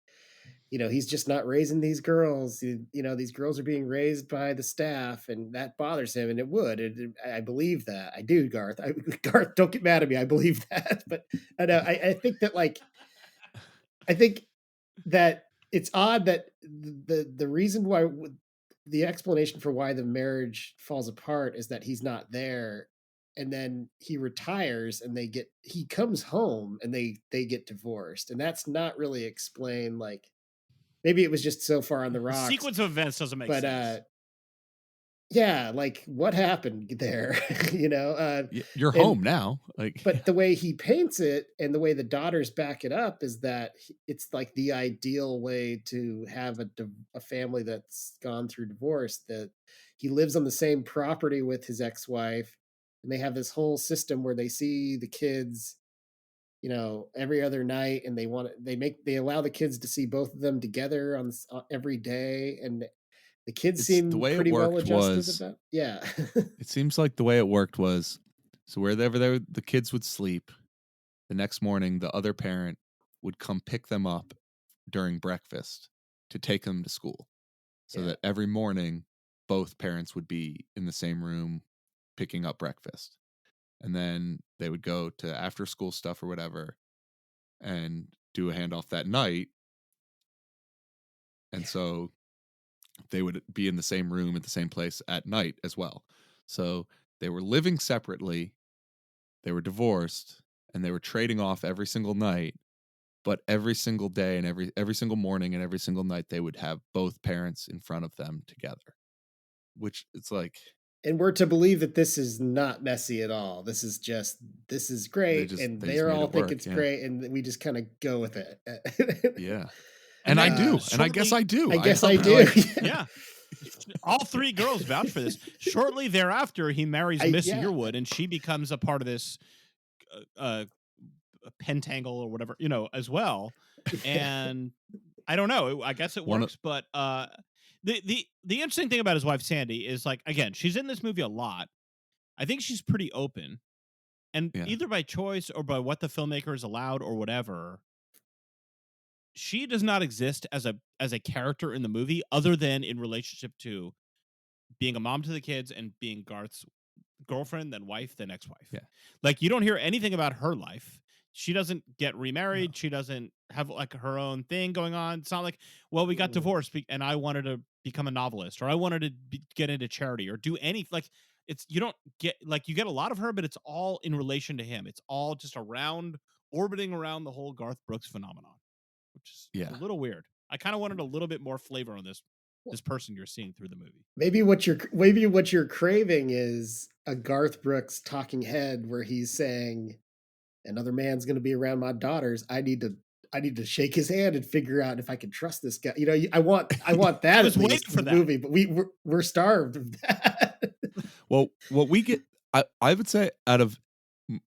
just not raising these girls. These girls are being raised by the staff, and that bothers him, and it would. I believe that. I do, Garth. Garth, don't get mad at me. I believe that. But I know, I think that, like, I think that it's odd that the reason why the explanation for why the marriage falls apart is that he's not there, and then he retires, and he comes home, and they get divorced, and that's not really explained. Like, maybe it was just so far on the rocks. The sequence of events doesn't make sense. Yeah, like, what happened there? You're home now. Like, but the way he paints it and the way the daughters back it up is that it's like the ideal way to have a family that's gone through divorce, that he lives on the same property with his ex-wife, and they have this whole system where they see the kids, every other night, and they allow the kids to see both of them together on every day, and the kids seem pretty well adjusted about. Yeah. It seems like the way it worked was, so wherever the kids would sleep, the next morning the other parent would come pick them up during breakfast to take them to school. So that every morning both parents would be in the same room picking up breakfast. And then they would go to after school stuff or whatever and do a handoff that night. And so they would be in the same room at the same place at night as well. So they were living separately, they were divorced, and they were trading off every single night. But every single day and every single morning and every single night, they would have both parents in front of them together. Which, it's like, And we're to believe that this is not messy at all. This is great, and they just they're made all it think work. it's Yeah. great, and we just kind of go with it. Yeah. And And I then do. And I shortly- guess I do. I guess don't I know, do. like- Yeah. All three girls vouch for this. Shortly thereafter, he marries Miss yeah. Yearwood, and she becomes a part of this pentangle or whatever, as well. And I don't know. I guess it works, but the interesting thing about his wife Sandy is, like, again, she's in this movie a lot. I think she's pretty open, and either by choice or by what the filmmaker is allowed or whatever, she does not exist as a character in the movie, other than in relationship to being a mom to the kids and being Garth's girlfriend, then wife, then ex-wife. Yeah. Like, you don't hear anything about her life. She doesn't get remarried. No. She doesn't have, like, her own thing going on. It's not like, well, we got divorced and I wanted to become a novelist, or I wanted to get into charity, or do any, like, it's, you don't get, like, you get a lot of her, but it's all in relation to him. It's all just orbiting around the whole Garth Brooks phenomenon, which is a little weird. I kind of wanted a little bit more flavor on this person you're seeing through the movie. Maybe what you're craving is a Garth Brooks talking head where he's saying, another man's going to be around my daughters. I need to shake his hand and figure out if I can trust this guy. I want that at least for the movie, but we're starved of that. Well, what we get, I would say, out of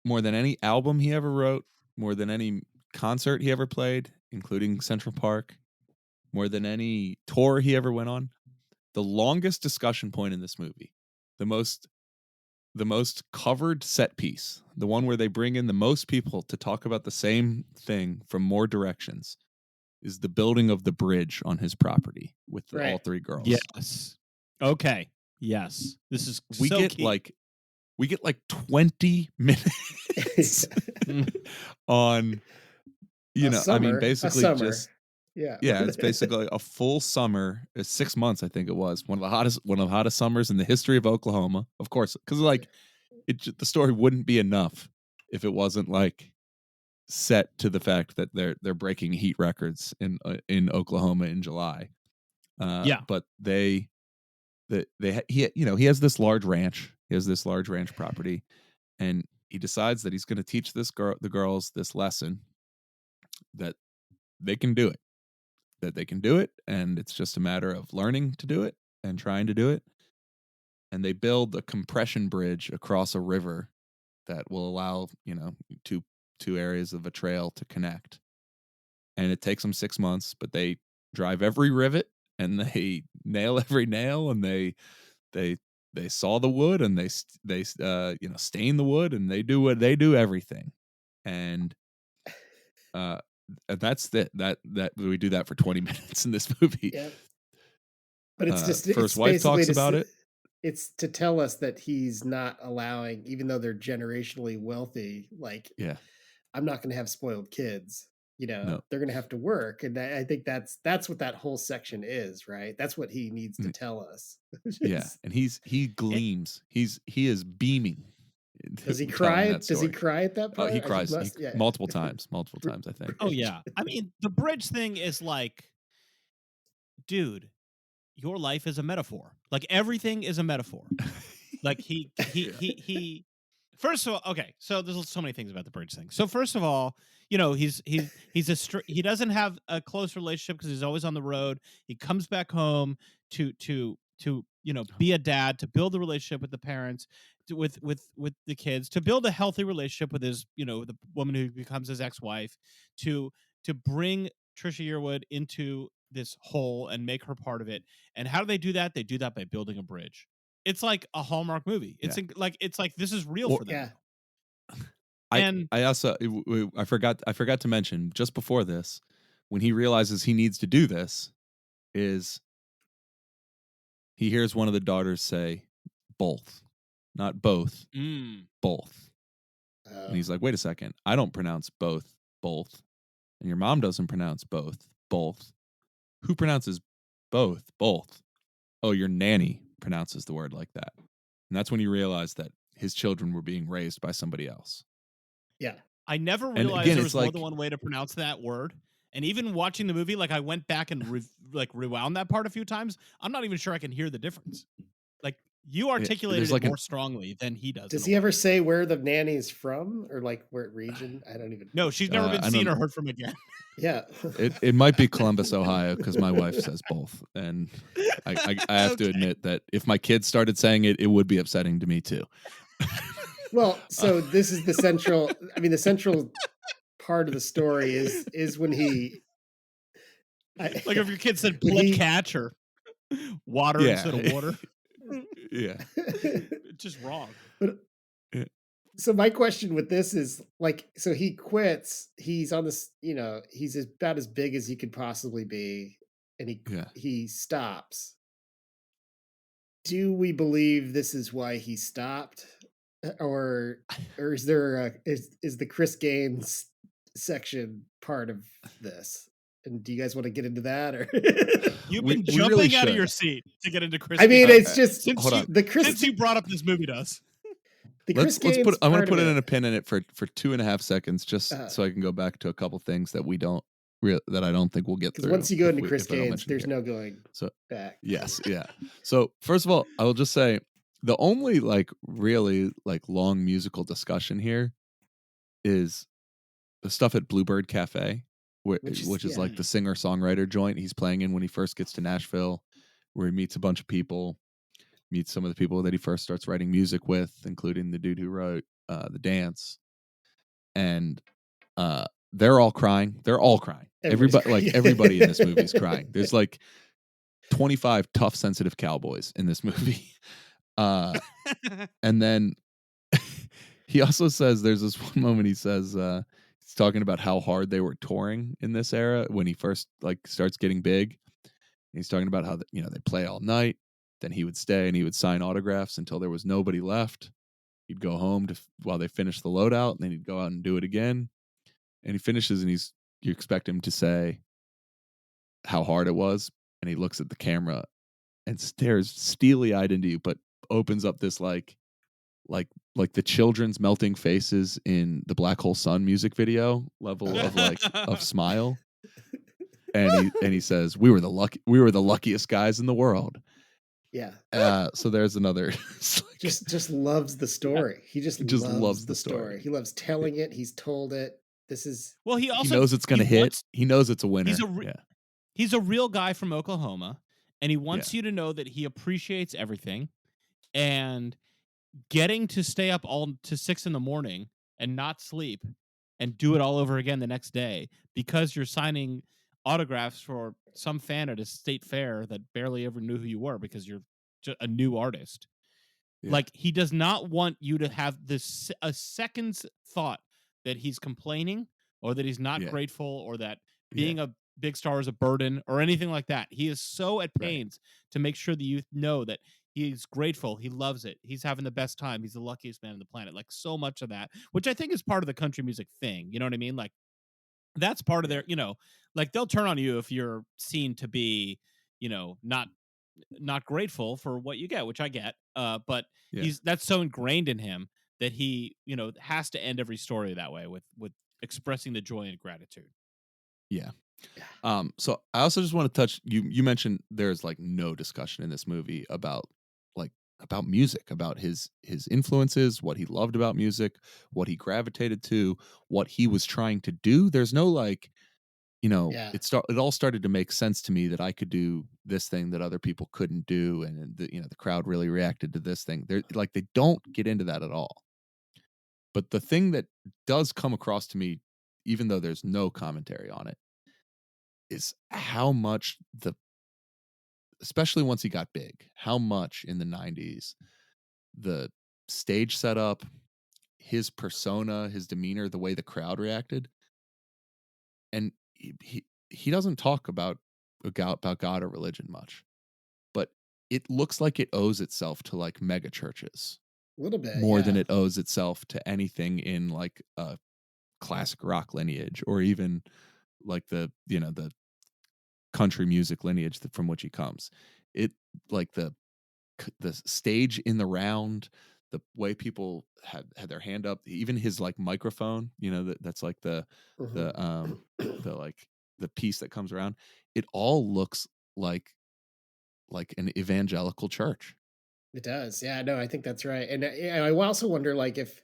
more than any album he ever wrote, more than any concert he ever played, including Central Park, more than any tour he ever went on, the longest discussion point in this movie, the most covered set piece, the one where they bring in the most people to talk about the same thing from more directions, is the building of the bridge on his property with all three girls. Yes. Okay. Yes. This is we so get key. we get 20 minutes on, basically just yeah, it's basically a full summer. It's 6 months, I think it was, one of the hottest summers in the history of Oklahoma, of course, because the story wouldn't be enough if it wasn't set to the fact that they're breaking heat records in Oklahoma in July. But he has this large ranch. He has this large ranch property, and he decides that he's going to teach the girls this lesson, that they can do it. That they can do it, and it's just a matter of learning to do it and trying to do it. And they build a compression bridge across a river that will allow, two areas of a trail to connect. And it takes them 6 months, but they drive every rivet, and they nail every nail, and they saw the wood, and they stain the wood, and they do everything. And that's that we do that for 20 minutes in this movie. Yeah. But it's just first wife talks about it. It's to tell us that he's not allowing, even though they're generationally wealthy, I'm not going to have spoiled kids. They're going to have to work, and I think that's what that whole section is, right? That's what he needs to tell us. Yeah, and he gleams. He is beaming. Does he cry? Does he cry at that part? He cries multiple times, I think. Oh yeah. I mean, the bridge thing is like, dude, your life is a metaphor. Like, everything is a metaphor. Like, he first of all, okay, so there's so many things about the bridge thing. So first of all, he doesn't have a close relationship because he's always on the road. He comes back home to be a dad, to build a relationship with the parents, with the kids, to build a healthy relationship with his, the woman who becomes his ex-wife, to bring Trisha Yearwood into this whole and make her part of it. And how do they do that? They do that by building a bridge. It's like a Hallmark movie. It's like this is real for them. Yeah. I also I forgot to mention just before this, when he realizes he needs to do this, is he hears one of the daughters say both, not both, both. And he's like, wait a second, I don't pronounce both, and your mom doesn't pronounce both. Who pronounces both? Oh, your nanny pronounces the word like that. And that's when you realize that his children were being raised by somebody else. Yeah. I never realized there was more than one way to pronounce that word. And even watching the movie, I went back and rewound that part a few times. I'm not even sure I can hear the difference. You articulated there's it like more strongly than he does. Does in he a ever way. say where the nanny's from or like where region? I don't even. No, she's never been I seen don't. or heard from again. Yeah. It might be Columbus, Ohio, because my wife says both, and I have to Okay. admit that if my kids started saying it, it would be upsetting to me too. Well, so this is the central. I mean, the central part of the story is when he. Like if your kid said when "plip he. catch" or "water" instead of "water," Yeah. just wrong. But Yeah. so my question with this is like, so he quits. He's on this, he's about as big as he could possibly be, and he stops. Do we believe this is why he stopped, or is there is the Chris Gaines section part of this? And do you guys want to get into that, or? You've We been really jumping out of should. your seat to get into Chris. I mean, Gaines. it's just since hold you on. since you brought up this movie to us. The Chris Let's Gaines put. I'm going part to put of in it. a pin in it for 2.5 seconds, just so I can go back to a couple things that we don't that I don't think we'll get Because through. once you go into if Chris I don't Gaines, mention there's here. no going back. Yes, yeah. So first of all, I will just say the only really long musical discussion here is the stuff at Bluebird Cafe, which is like the singer-songwriter joint he's playing in when he first gets to Nashville, where he meets a bunch of people, meets some of the people that he first starts writing music with, including the dude who wrote The Dance. And they're all crying. They're all crying. Everybody in this movie is crying. There's 25 tough, sensitive cowboys in this movie. And then he also says, there's this one moment he says, he's talking about how hard they were touring in this era when he first starts getting big. And he's talking about how they play all night. Then he would stay and he would sign autographs until there was nobody left. He'd go home while they finished the loadout, and then he'd go out and do it again. And he finishes, and you expect him to say how hard it was, and he looks at the camera and stares steely-eyed into you, but opens up this like the children's melting faces in the Black Hole Sun music video level of of smile. And he says, we were the luckiest guys in the world. Yeah. So there's another just loves the story. He just loves the story. He loves telling it. He's told it. This is he knows it's going to hit. He knows it's a winner. He's a real guy from Oklahoma, and he wants you to know that he appreciates everything, and getting to stay up to 6 a.m. and not sleep and do it all over again the next day because you're signing autographs for some fan at a state fair that barely ever knew who you were because you're just a new artist. Yeah. He does not want you to have a second's thought that he's complaining or that he's not grateful or that being a big star is a burden or anything like that. He is so at pains to make sure that you know that he's grateful. He loves it. He's having the best time. He's the luckiest man on the planet. So much of that, which I think is part of the country music thing. You know what I mean? That's part of their, they'll turn on you if you're seen to be, not grateful for what you get, which I get. But that's so ingrained in him that he, has to end every story that way with expressing the joy and gratitude. Yeah. So I also just want to touch, you mentioned there's no discussion in this movie about music, about his influences, what he loved about music, what he gravitated to, what he was trying to do. There's no it all started to make sense to me that I could do this thing that other people couldn't do, and the crowd really reacted to this thing. They don't get into that at all. But the thing that does come across to me, even though there's no commentary on it, is how much especially once he got big, how much in the 90s the stage setup, his persona, his demeanor, the way the crowd reacted. And he doesn't talk about God or religion much, but it looks like it owes itself to mega churches a little bit more than it owes itself to anything in a classic rock lineage or even the country music lineage from which he comes. It the stage in the round, the way people had their hand up, even his microphone, that's the piece that comes around. It all looks like an evangelical church. It does. Yeah, no, I think that's right. And I also wonder, like, if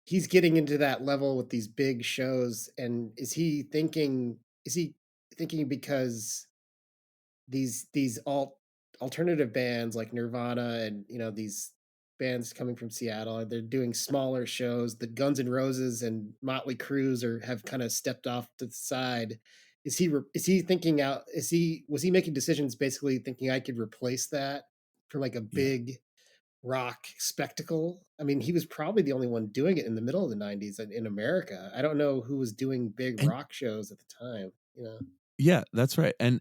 he's getting into that level with these big shows, and is he thinking because these alternative bands like Nirvana and these bands coming from Seattle, they're doing smaller shows. The Guns N' Roses and Motley Crues have kind of stepped off to the side. Is he thinking out? Was he making decisions basically thinking I could replace that for like a Yeah. big rock spectacle? I mean, he was probably the only one doing it in the middle of the 90s in America. I don't know who was doing big And rock shows at the time, yeah, that's right. And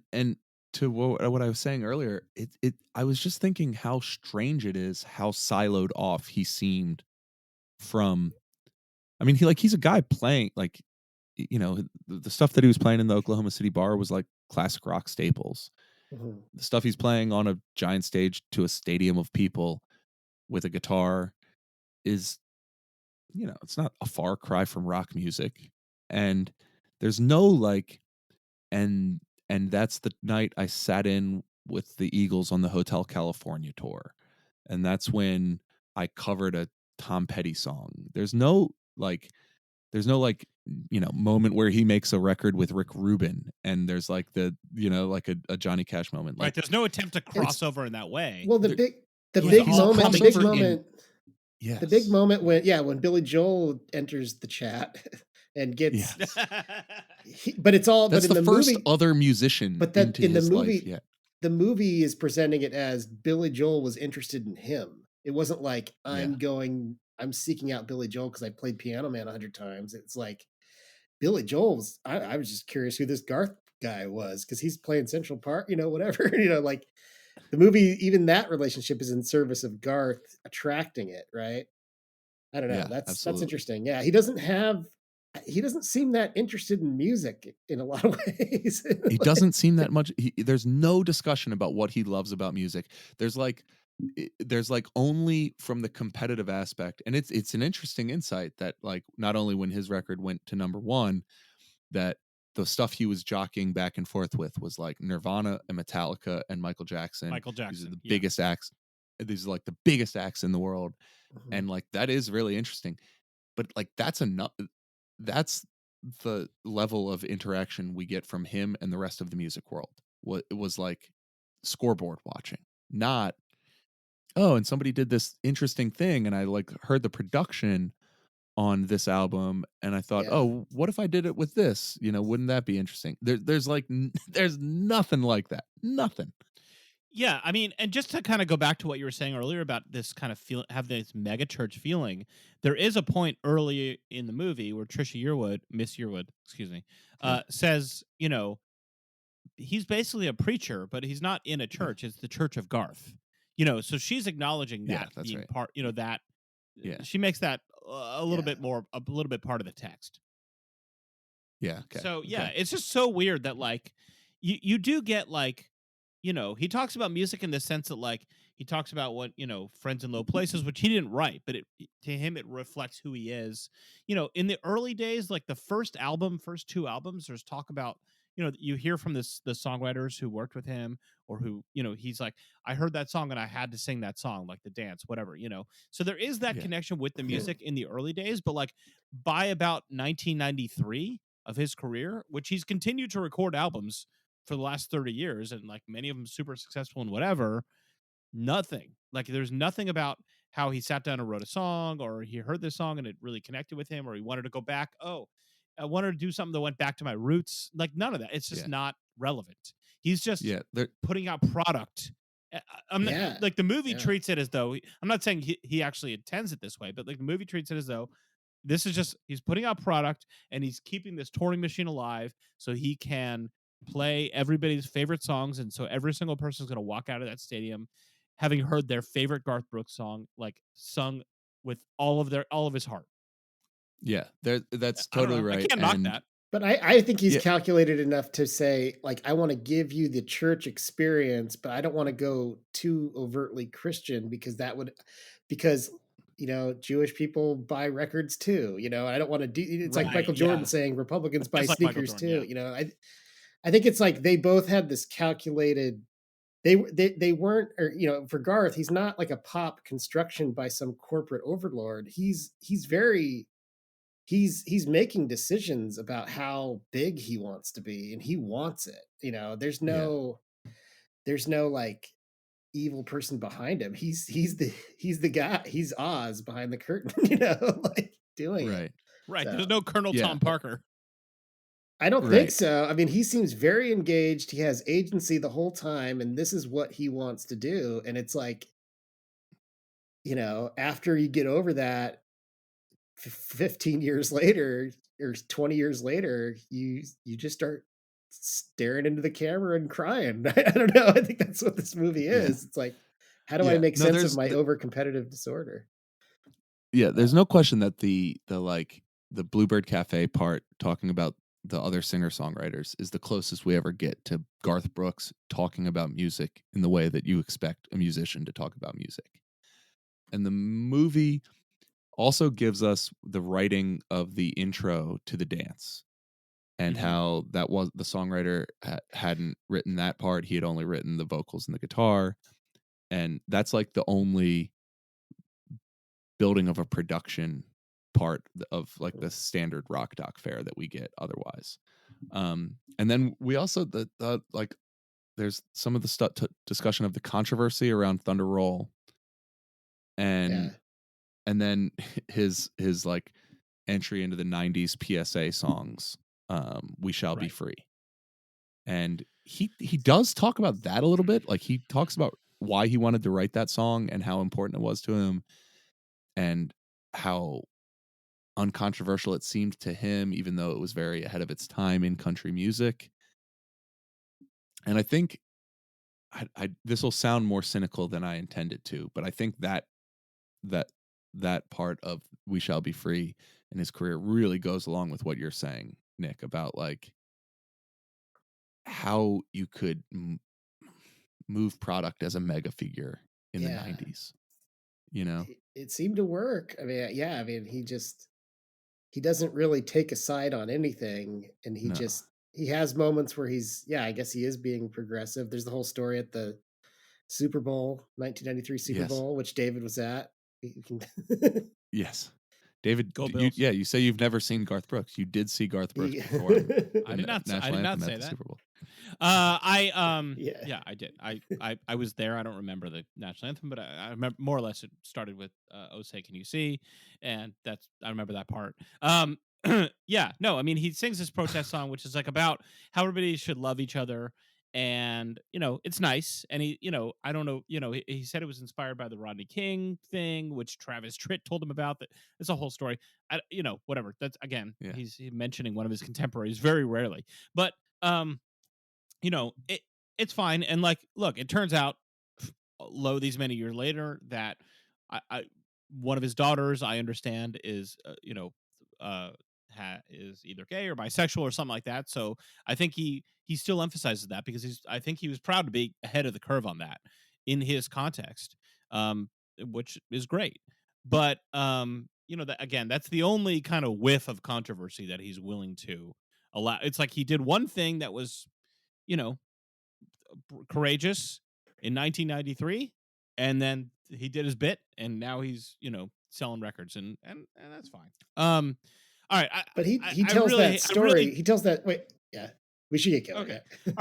to what I was saying earlier, I was just thinking how strange it is how siloed off he seemed from. I mean, he's a guy playing like, the stuff that he was playing in the Oklahoma City bar was like classic rock staples. Mhm. The stuff he's playing on a giant stage to a stadium of people with a guitar is, it's not a far cry from rock music. And there's no like, and that's the night I sat in with the Eagles on the Hotel California tour. And that's when I covered a Tom Petty song. There's no like moment where he makes a record with Rick Rubin and there's like like a Johnny Cash moment. Like, Right. There's no attempt to cross over in that way. Well, the There- big yeah, he's all moment, crossover in- yes. the big moment when Billy Joel enters the chat and gets, Yes. but it's all, That's but in the the first movie, other musician but that into in the his movie, life. Yeah. the movie is presenting it as Billy Joel was interested in him. It wasn't like I'm seeking out Billy Joel because I played Piano Man 100 times. It's like Billy Joel was. I was just curious who this Garth guy was because he's playing Central Park, whatever, like the movie. Even that relationship is in service of Garth attracting it, right? I don't know. Yeah, That's absolutely. interesting. Yeah, he doesn't seem that interested in music in a lot of ways. He doesn't seem that much. There's no discussion about what he loves about music. There's like only from the competitive aspect, and it's an interesting insight that like not only when his record went to number one, that the stuff he was jockeying back and forth with was like Nirvana and Metallica and Michael Jackson. These are the biggest acts. These are like the biggest acts in the world, and like that is really interesting. But like that's enough. That's the level of interaction we get from him and the rest of the music world. It was like scoreboard watching, not and somebody did this interesting thing and I like heard the production on this album and I thought, oh, what if I did it with this? Wouldn't that be interesting? There's like there's nothing like that. Nothing. Yeah, I mean, and just to kind of go back to what you were saying earlier about this kind of have this mega church feeling, there is a point early in the movie where Miss Yearwood, excuse me, says, he's basically a preacher, but he's not in a church. It's the Church of Garth. So she's acknowledging that that's being right. part, that she makes that a little bit part of the text. Yeah. Okay. So it's just so weird that like you do get like, he talks about music in the sense that like he talks about what, Friends in Low Places, which he didn't write, but to him it reflects who he is. In the early days, like the first two albums, there's talk about, you hear from the songwriters who worked with him or who, he's like, I heard that song and I had to sing that song, like the dance, whatever, So there is that connection with the music in the early days, but like by about 1993 of his career, which he's continued to record albums for the last 30 years and like many of them super successful and whatever, nothing. Like there's nothing about how he sat down and wrote a song or he heard this song and it really connected with him or he wanted to go back. Oh, I wanted to do something that went back to my roots. Like none of that. It's just not relevant. He's just putting out product. I'm not, like the movie treats it as though I'm not saying he actually intends it this way, but like the movie treats it as though this is just he's putting out product and he's keeping this touring machine alive so he can play everybody's favorite songs, and so every single person is going to walk out of that stadium having heard their favorite Garth Brooks song like sung with all of his heart. Yeah, that's totally right. I can't knock that. But I think he's calculated enough to say, like, I want to give you the church experience, but I don't want to go too overtly Christian because Jewish people buy records too. I don't want to do. It's like Michael Jordan saying Republicans buy sneakers too. I think it's like they both had this calculated they weren't, or for Garth, he's not like a pop construction by some corporate overlord. He's making decisions about how big he wants to be, and he wants it. There's no like evil person behind him. He's the guy. He's Oz behind the curtain, like doing it. Right. So, There's no Colonel Tom Parker. I don't think so. I mean, he seems very engaged. He has agency the whole time, and this is what he wants to do. And it's like, after you get over that, 15 years later or 20 years later, you just start staring into the camera and crying. I don't know. I think that's what this movie is. It's like, how do I make sense of my over competitive disorder? Yeah, there's no question that the Bluebird Cafe part, talking about the other singer-songwriters, is the closest we ever get to Garth Brooks talking about music in the way that you expect a musician to talk about music. And the movie also gives us the writing of the intro to the dance, and how that was the songwriter hadn't written that part. He had only written the vocals and the guitar. And that's like the only building of a production part of like the standard rock doc fare that we get otherwise. And then we also like there's some of the discussion of the controversy around Thunder Roll, and then his like entry into the 90s PSA songs, We Shall Be Free. And he does talk about that a little bit. Like, he talks about why he wanted to write that song and how important it was to him, and how uncontroversial it seemed to him, even though it was very ahead of its time in country music. And I think this will sound more cynical than I intended to, but I think that part of We Shall Be Free in his career really goes along with what you're saying, Nick, about like how you could move product as a mega figure in the 90s. It seemed to work. I mean, he doesn't really take a side on anything, and he has moments where I guess he is being progressive. There's the whole story at the Super Bowl, 1993 Super Bowl, which David was at. Yes. David, you say you've never seen Garth Brooks. You did see Garth Brooks perform. I did not say that. Super Bowl. I did. I was there. I don't remember the national anthem, but I remember more or less it started with "Oh Say Can You See," and I remember that part. No, I mean, he sings this protest song, which is like about how everybody should love each other. And it's nice, and he I don't know, he said it was inspired by the Rodney King thing, which Travis Tritt told him about. That it's a whole story. Whatever. That's again, he's mentioning one of his contemporaries very rarely, but it's fine. And like, look, it turns out these many years later that I one of his daughters, I understand, is is either gay or bisexual or something like that. So I think he still emphasizes that, because I think he was proud to be ahead of the curve on that in his context, which is great. But that, again, that's the only kind of whiff of controversy that he's willing to allow. It's like he did one thing that was courageous in 1993, and then he did his bit, and now he's selling records, and that's fine. All right, but he tells that story. He tells that. Wait, we should get going. Okay, all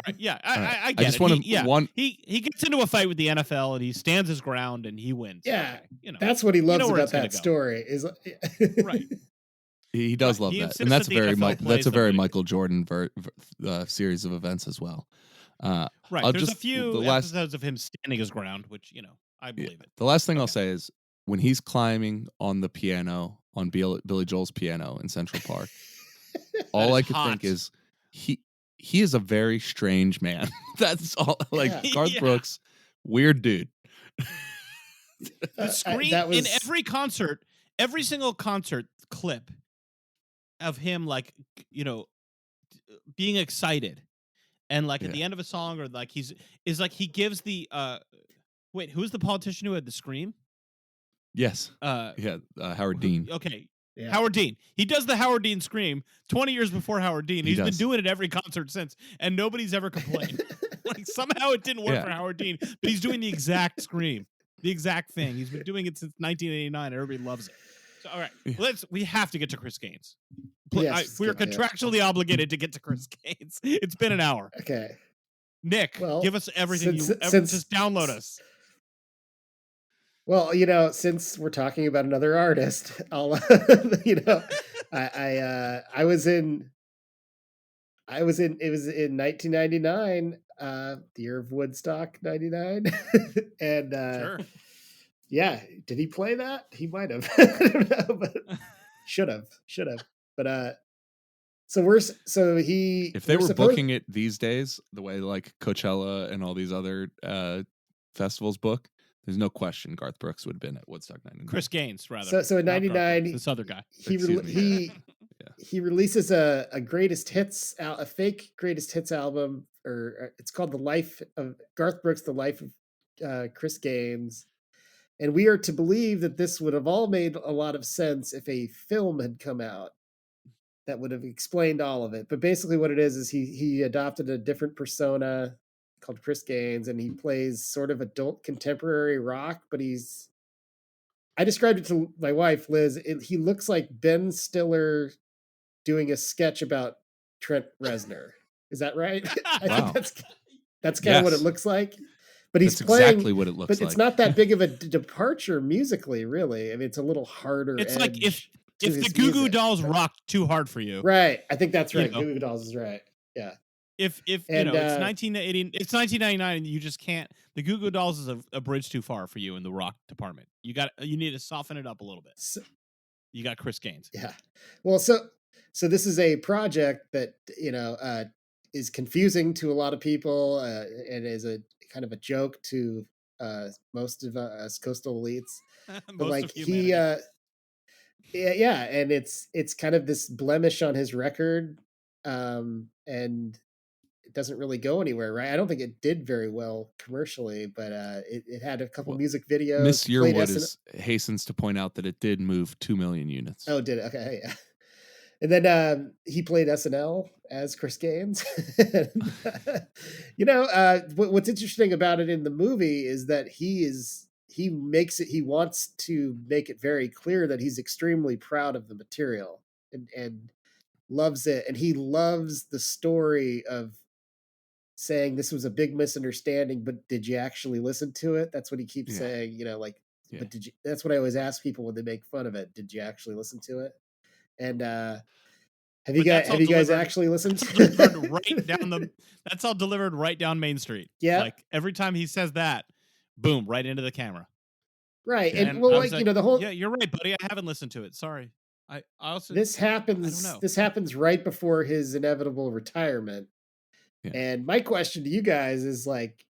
right, I get it. He gets into a fight with the NFL, and he stands his ground, and he wins. Yeah, okay, that's what he loves about that story. Is right. He does love that, and that's a very Michael Jordan series of events as well. Right. There's a few episodes of him standing his ground, which I believe it. The last thing I'll say is when he's climbing on the piano, on Billy Joel's piano in Central Park, all I could think is he is a very strange man. That's all. Like, Garth Brooks, weird dude. The screen in every concert, every single concert clip of him, like, being excited, and like at the end of a song, or like he gives the wait, who's the politician who had the scream? Yes. Howard Dean. Okay. Yeah. Howard Dean. He does the Howard Dean scream 20 years before Howard Dean. He's been does. doing it every concert since, and nobody's ever complained. Like somehow it didn't work Yeah. for Howard Dean, but he's doing the exact scream, the exact thing. He's been doing it since 1989, and everybody loves it. So, all right, we have to get to Chris Gaines. Yes, We're let's get contractually obligated to get to Chris Gaines. It's been an hour. Okay. Nick, Well, give us everything since- just download us. Well, since we're talking about another artist, I'll, I was in 1999, the year of Woodstock 99. And, Sure. yeah, did he play that? He might have. I don't know, but should have. But, if they were booking it these days, the way like Coachella and all these other festivals book, there's no question Garth Brooks would have been at Woodstock 99. Chris Gaines, rather. So in '99, this other guy. he releases a greatest hits, a fake greatest hits album, or it's called The Life of Garth Brooks, The Life of Chris Gaines. And we are to believe that this would have all made a lot of sense if a film had come out that would have explained all of it. But basically what it is he adopted a different persona called Chris Gaines, and he plays sort of adult contemporary rock, but I described it to my wife, Liz. He looks like Ben Stiller doing a sketch about Trent Reznor. Is that right? I Wow. think that's kind of what it looks like. But he's That's playing exactly what it looks but like. it's not that big of a departure musically, really. I mean, it's a little harder. It's like if to the his Goo Goo music. Dolls rocked too hard for you. Right. I think that's You right. know. Goo Goo Dolls is right. Yeah. If And, it's 1980, it's 1999, and you just can't. The Goo Goo Dolls is a bridge too far for you in the rock department. You need to soften it up a little bit. So, You got Chris Gaines. yeah. Well, so this is a project that is confusing to a lot of people, and is a kind of a joke to most of us coastal elites. But Most like of he, humanity. yeah, and it's kind of this blemish on his record, and it doesn't really go anywhere, right? I don't think it did very well commercially, but it had a couple music videos. Miss played Yearwood hastens to point out that it did move 2 million units. Oh, did it? Okay, yeah. And then he played SNL as Chris Gaines. What's interesting about it in the movie is that he wants to make it very clear that he's extremely proud of the material and loves it. And he loves the story of saying this was a big misunderstanding, but did you actually listen to it? That's what he keeps saying, but did you, that's what I always ask people when they make fun of it. Did you actually listen to it? And have you guys actually listened? That's all delivered right down Main Street. Yeah. Like every time he says that, boom, right into the camera. Right. And And well, I like, was the whole Yeah, you're right, buddy. I haven't listened to it. Sorry. I also this happens I don't know. this happens right before his inevitable retirement. Yeah. And my question to you guys is like,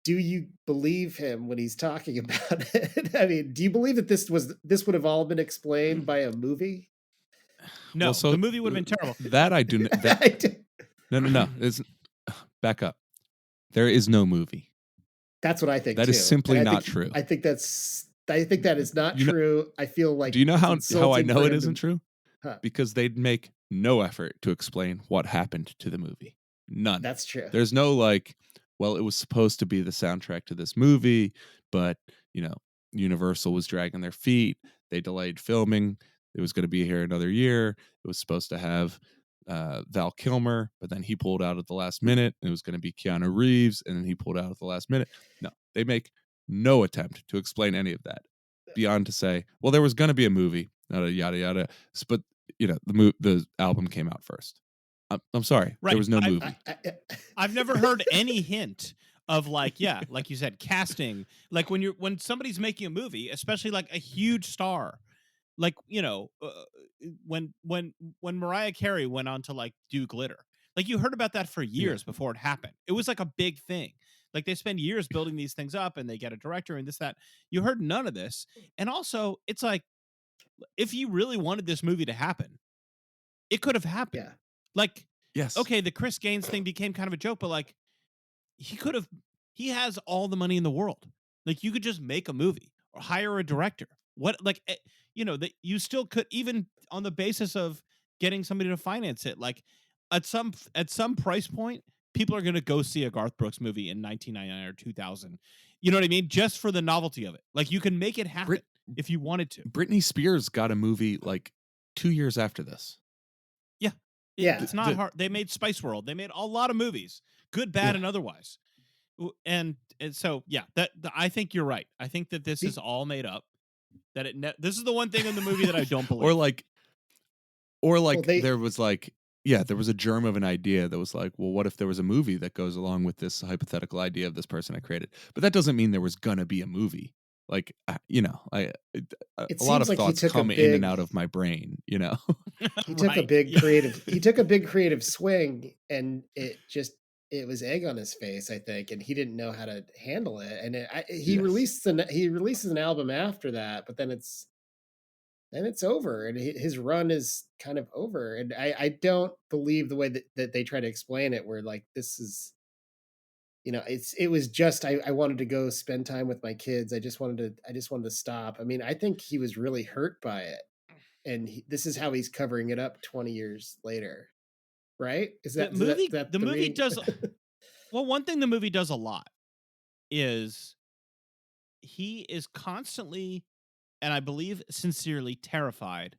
do you believe him when he's talking about it? I mean, do you believe that this would have all been explained by a movie? No, Well, so the movie would have been terrible. That I do. No. Back up. There is no movie. That's what I think. That too. is simply And not true. I think that is not true. I feel like. Do you know how I insulting know for it him isn't to- true? Huh. Because they'd make no effort to explain what happened to the movie. None. That's true. There's no like, well, it was supposed to be the soundtrack to this movie, but Universal was dragging their feet. They delayed filming. It was going to be here another year. It was supposed to have Val Kilmer, but then he pulled out at the last minute. It was going to be Keanu Reeves, and then he pulled out at the last minute. No, they make no attempt to explain any of that beyond to say, well, there was going to be a movie, yada yada. But the album came out first. I'm sorry, Right. there was no movie. I've never heard any hint of like you said, casting. Like when somebody's making a movie, especially like a huge star, like when Mariah Carey went on to like do Glitter, like you heard about that for years before it happened. It was like a big thing. Like they spend years building these things up, and they get a director and this that. You heard none of this, and also it's like if you really wanted this movie to happen, it could have happened. Yeah. Like, Yes. okay, the Chris Gaines thing became kind of a joke, but like he has all the money in the world. Like you could just make a movie or hire a director What, like, that you still could, even on the basis of getting somebody to finance it, like at some price point, people are going to go see a Garth Brooks movie in 1999 or 2000. You know what I mean? Just for the novelty of it. Like, you can make it happen if you wanted to. Britney Spears got a movie like 2 years after this. Yeah. It's not hard. They made Spice World. They made a lot of movies, good, bad, and otherwise. And so, yeah, I think you're right. I think that this is all made up. That this is the one thing in the movie that I don't believe. There was there was a germ of an idea that was like, well, what if there was a movie that goes along with this hypothetical idea of this person I created? But that doesn't mean there was gonna be a movie. Like, a lot of thoughts come in and out of my brain. He took a big creative. He took a big creative swing, and it was egg on his face, I think, and he didn't know how to handle it. And he releases an album after that, but then it's over, and his run is kind of over. And I don't believe the way that they try to explain it, where like this is, it was just I wanted to go spend time with my kids. I just wanted to stop. I mean, I think he was really hurt by it, and this is how he's covering it up 20 years later. Right? Is that the movie does? Well, one thing the movie does a lot is he is constantly, and I believe sincerely, terrified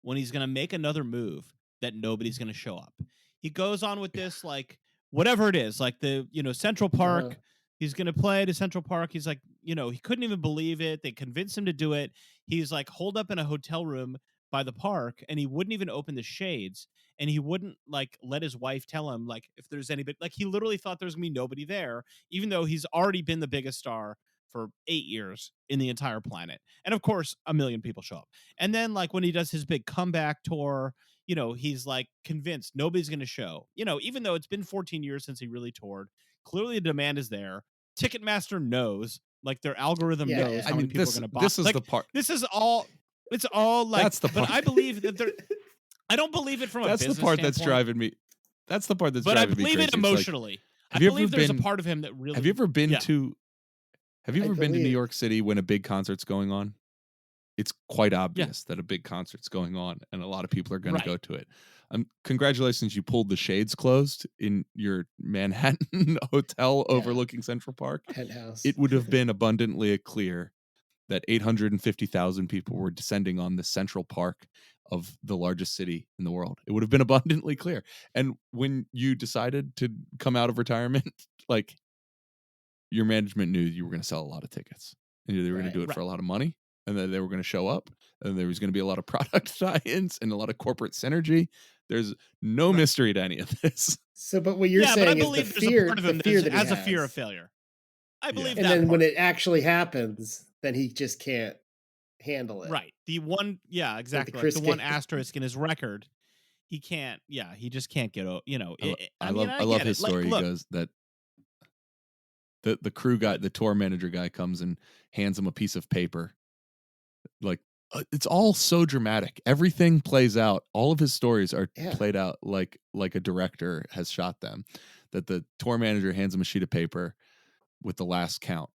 when he's going to make another move that nobody's going to show up. He goes on with this, like, whatever it is, like the Central Park. He's going to play at Central Park. He's like, he couldn't even believe it. They convinced him to do it. He's like holed up in a hotel room by the park, and he wouldn't even open the shades, and he wouldn't like let his wife tell him like if there's anybody. Like, he literally thought there's gonna be nobody there, even though he's already been the biggest star for 8 years in the entire planet. And of course, a million people show up. And then like when he does his big comeback tour, he's like convinced nobody's going to show, even though it's been 14 years since he really toured. Clearly the demand is there. Ticketmaster knows, like their algorithm knows how many people are going to buy. This is like, the part. This is all, it's all like, that's the part. But I believe that I don't believe it from a business That's the part standpoint. that's driving me. That's the part that's driving me crazy. But I believe it emotionally. I believe there's a part of him that really. Have you ever been to New York City when a big concert's going on? It's quite obvious that a big concert's going on, and a lot of people are going to go to it. Congratulations, you pulled the shades closed in your Manhattan hotel overlooking Central Park. Penthouse. It would have been abundantly clear that 850,000 people were descending on the Central Park of the largest city in the world. It would have been abundantly clear. And when you decided to come out of retirement, like, your management knew you were going to sell a lot of tickets, and they were going to do it for a lot of money, and then they were going to show up, and there was going to be a lot of product tie-ins and a lot of corporate synergy. There's no mystery to any of this. So, but what you're saying is the fear that has a fear of failure. I believe that. And then when it actually happens, then he just can't handle it. Right. The one, exactly. Like the one asterisk in his record, he can't. Yeah, he just can't get. I love his story. He goes that the crew guy, the tour manager guy, comes and hands him a piece of paper. Like, it's all so dramatic. Everything plays out. All of his stories are played out like a director has shot them. That the tour manager hands him a sheet of paper with the last count,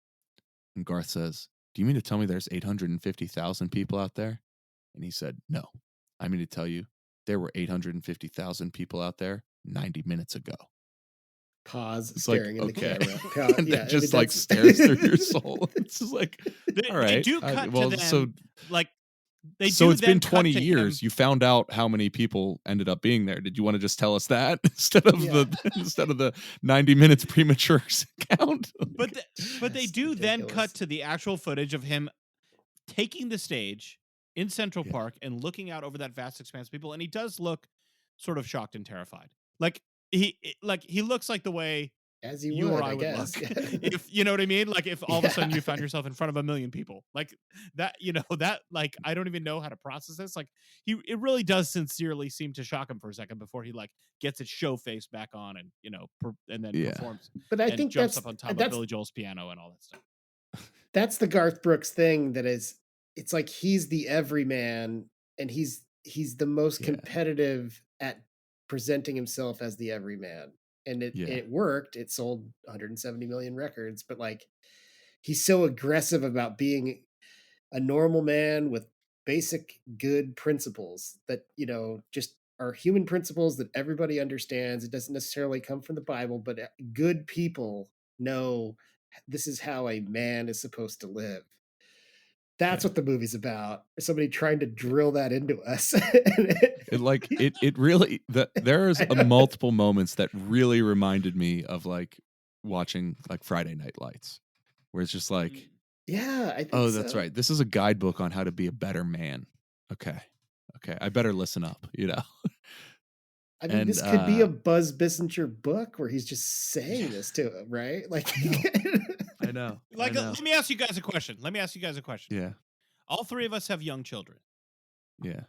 and Garth says, "Do you mean to tell me there's 850,000 people out there?" And he said, "No, I mean to tell you there were 850,000 people out there 90 minutes ago." Pause, it's staring like, in the okay. camera. And it just like stares through your soul. It's just like, all right. They do cut to them, so like, they so do it's been 20 him. years. You found out how many people ended up being there. Did you want to just tell us that instead of the 90 minutes premature count? But they do then cut to the actual footage of him taking the stage in Central Park and looking out over that vast expanse of people, and he does look sort of shocked and terrified. Like he looks like the way as he you would, or I would guess. look. If you know what I mean? Like if all of a sudden you found yourself in front of a million people. Like that, that, like, I don't even know how to process this. Like it really does sincerely seem to shock him for a second before he like gets his show face back on and and then performs. But I think jumps up on top of Billy Joel's piano and all that stuff. That's the Garth Brooks thing. It's like he's the everyman, and he's the most competitive at presenting himself as the everyman. And it worked. It sold 170 million records, but like he's so aggressive about being a normal man with basic good principles that, just are human principles that everybody understands. It doesn't necessarily come from the Bible, but good people know this is how a man is supposed to live. That's what the movie's about. Somebody trying to drill that into us. It really, there's multiple moments that really reminded me of like watching like Friday Night Lights, where it's just like, yeah, I think oh, that's right. This is a guidebook on how to be a better man. Okay. I better listen up, I mean, this could be a Buzz Bissinger book where he's just saying this to him, right? Like, I know. Like, let me ask you guys a question. Yeah. All three of us have young children. Yeah.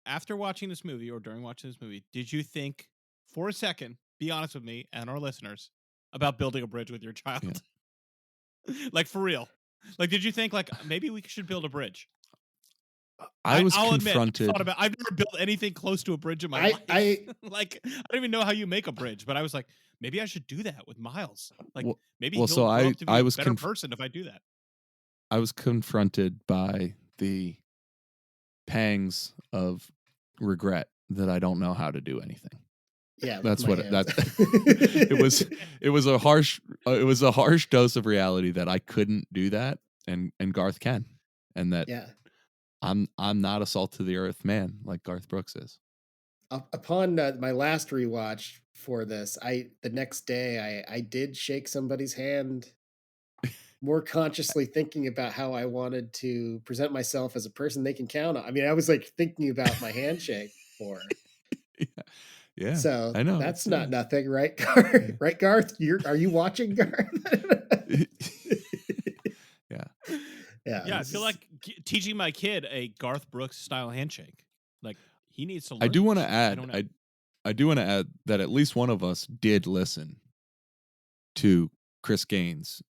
After watching this movie or during watching this movie, did you think for a second, be honest with me and our listeners, about building a bridge with your child? Yeah. Like, for real. Like, did you think, like, maybe we should build a bridge? I'll confronted. Admit, I've never built anything close to a bridge in my life. Like, I don't even know how you make a bridge, but I was like, maybe I should do that with Miles. Like, maybe he'll grow up to be a better person if I do that. I was confronted by the pangs of regret that I don't know how to do anything. Yeah, that's what it was a harsh dose of reality that I couldn't do that, and Garth can, and that I'm not a salt to the earth man like Garth Brooks is. Upon my last rewatch for this, the next day I did shake somebody's hand, more consciously thinking about how I wanted to present myself as a person they can count on. I mean, I was like thinking about my handshake more. Yeah. So I know that's not nothing, right, Garth? Right, Garth? Are you watching, Garth? Yeah. I feel like teaching my kid a Garth Brooks style handshake. Like, he needs to learn. I do want to add. I do want to add that at least one of us did listen to Chris Gaines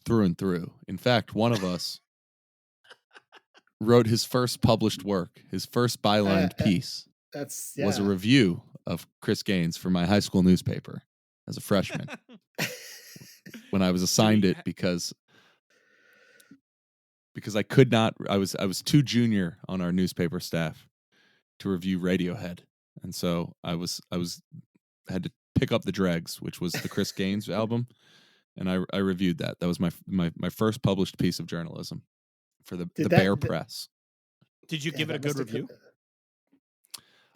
through and through. In fact, one of us wrote his first published work, his first bylined piece. Was a review of Chris Gaines for my high school newspaper as a freshman. When I was assigned it because I could not. I was too junior on our newspaper staff to review Radiohead, and so I had to pick up the dregs, which was the Chris Gaines album, and I reviewed that. That was my first published piece of journalism for the Bear Press. Did you give it a good review?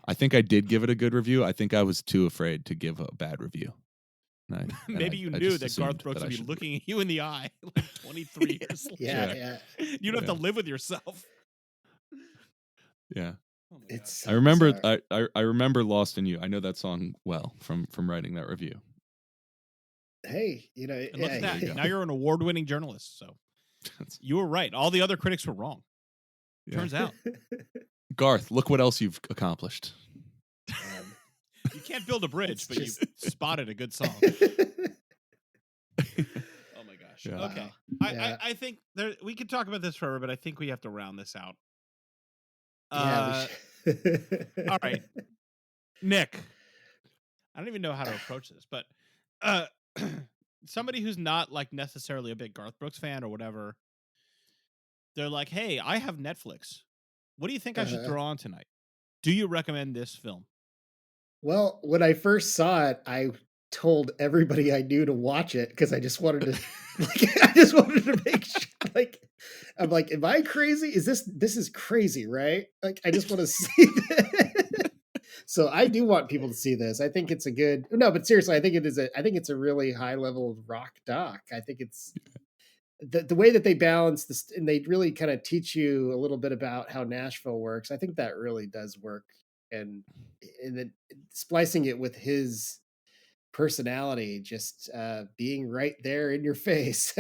I think I did give it a good review. I think I was too afraid to give a bad review. Maybe you knew that Garth Brooks would be looking at you in the eye like 23 years later. Yeah. You'd have to live with yourself. Yeah. Oh it's I remember I remember Lost in You. I know that song well from writing that review. Hey, look at that. Now you're an award-winning journalist, so you were right. All the other critics were wrong. Turns out. Garth, look what else you've accomplished. You can't build a bridge, but you've spotted a good song. Oh my gosh. Yeah. Okay. I think we could talk about this forever, but I think we have to round this out. All right. Nick. I don't even know how to approach this, but somebody who's not like necessarily a big Garth Brooks fan or whatever, they're like, hey, I have Netflix. What do you think I should throw on tonight? Do you recommend this film? Well, when I first saw it, I told everybody I knew to watch it because I just wanted to make sure. I'm like, am I crazy? This is crazy, right? Like, I just want to see this. So I do want people to see this. I think it's but seriously, I think it's a really high level of rock doc. I think it's the way that they balance this, and they really kind of teach you a little bit about how Nashville works. I think that really does work, and then splicing it with his personality, just being right there in your face.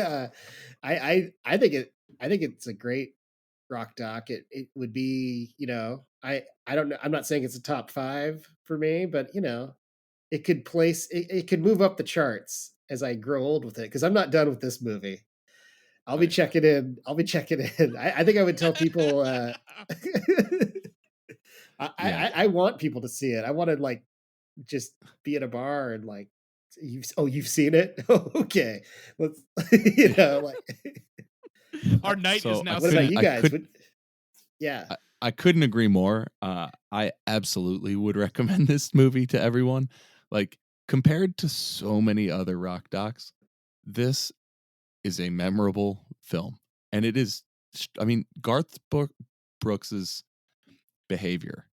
I think it's a great rock doc. It would be, I don't know. I'm not saying it's a top 5 for me, but it could it could move up the charts as I grow old with it, because I'm not done with this movie. I'll be checking in. I think I would tell people. I want people to see it. I want to like just be at a bar and like, you've seen it? Okay, let's like. Our night So is now. What about you I guys? could- Yeah. I couldn't agree more. I absolutely would recommend this movie to everyone. Like, compared to so many other rock docs, this is a memorable film. And it is, I mean, Brooks's behavior,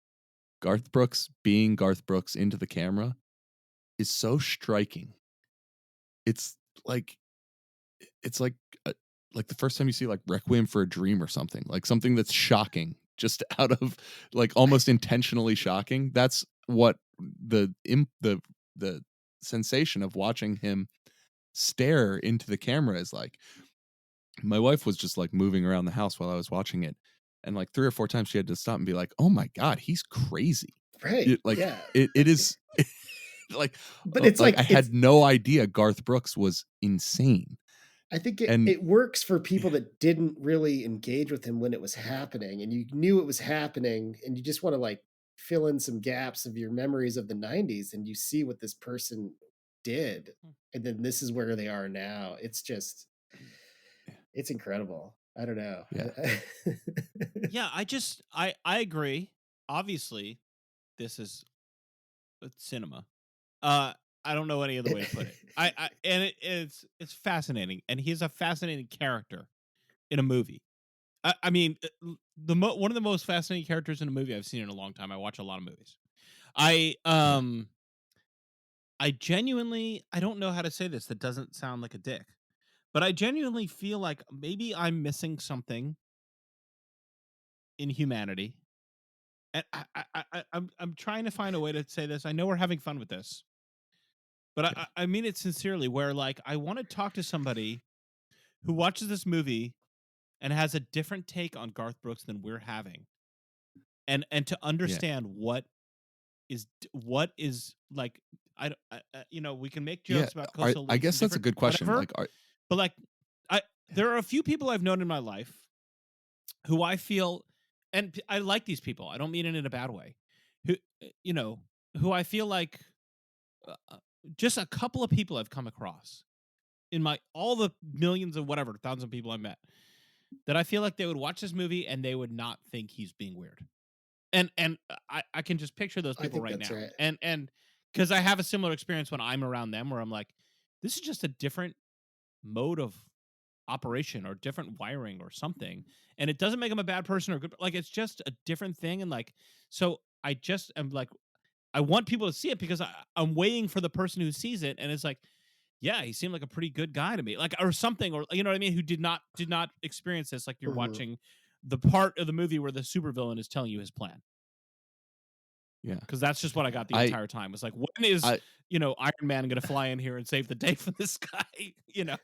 Garth Brooks being Garth Brooks into the camera, is so striking. It's like like the first time you see like Requiem for a Dream or something that's shocking, just out of like almost intentionally shocking. That's what the sensation of watching him stare into the camera is like. My wife was just like moving around the house while I was watching it, and like 3 or 4 times she had to stop and be like, "Oh my god, he's crazy!" Right. Like yeah. it is like, But it's like I had no idea Garth Brooks was insane. I think And- it works for people that didn't really engage with him when it was happening, and you knew it was happening, and you just want to like fill in some gaps of your memories of the 90s, and you see what this person did, and then this is where they are now. It's just, it's incredible. I don't know. Yeah. Yeah, I agree. Obviously, this is cinema. I don't know any other way to put it. It's fascinating, and he's a fascinating character in a movie. I mean, one of the most fascinating characters in a movie I've seen in a long time. I watch a lot of movies. I genuinely, I don't know how to say this that doesn't sound like a dick, but I genuinely feel like maybe I'm missing something in humanity. And I'm trying to find a way to say this. I know we're having fun with this, but I mean it sincerely. Where like I want to talk to somebody who watches this movie and has a different take on Garth Brooks than we're having, and to understand what is like. We can make jokes about coastal. I guess that's a good question. Whatever, but like, there are a few people I've known in my life who I feel, and I like these people. I don't mean it in a bad way. Who I feel like just a couple of people I've come across in all the millions of whatever thousands of people I met that I feel like they would watch this movie and they would not think he's being weird. And I can just picture those people right now. Right. And because I have a similar experience when I'm around them where I'm like, this is just a different mode of operation or different wiring or something, and it doesn't make him a bad person or good, like it's just a different thing. And like, so I just am like, I want people to see it because I'm waiting for the person who sees it and it's like, yeah, he seemed like a pretty good guy to me, like, or something, or you know what I mean, who did not experience this. Like you're watching the part of the movie where the supervillain is telling you his plan. Yeah, because that's just what I got the entire time. It was like, when is Iron Man going to fly in here and save the day for this guy? Yeah.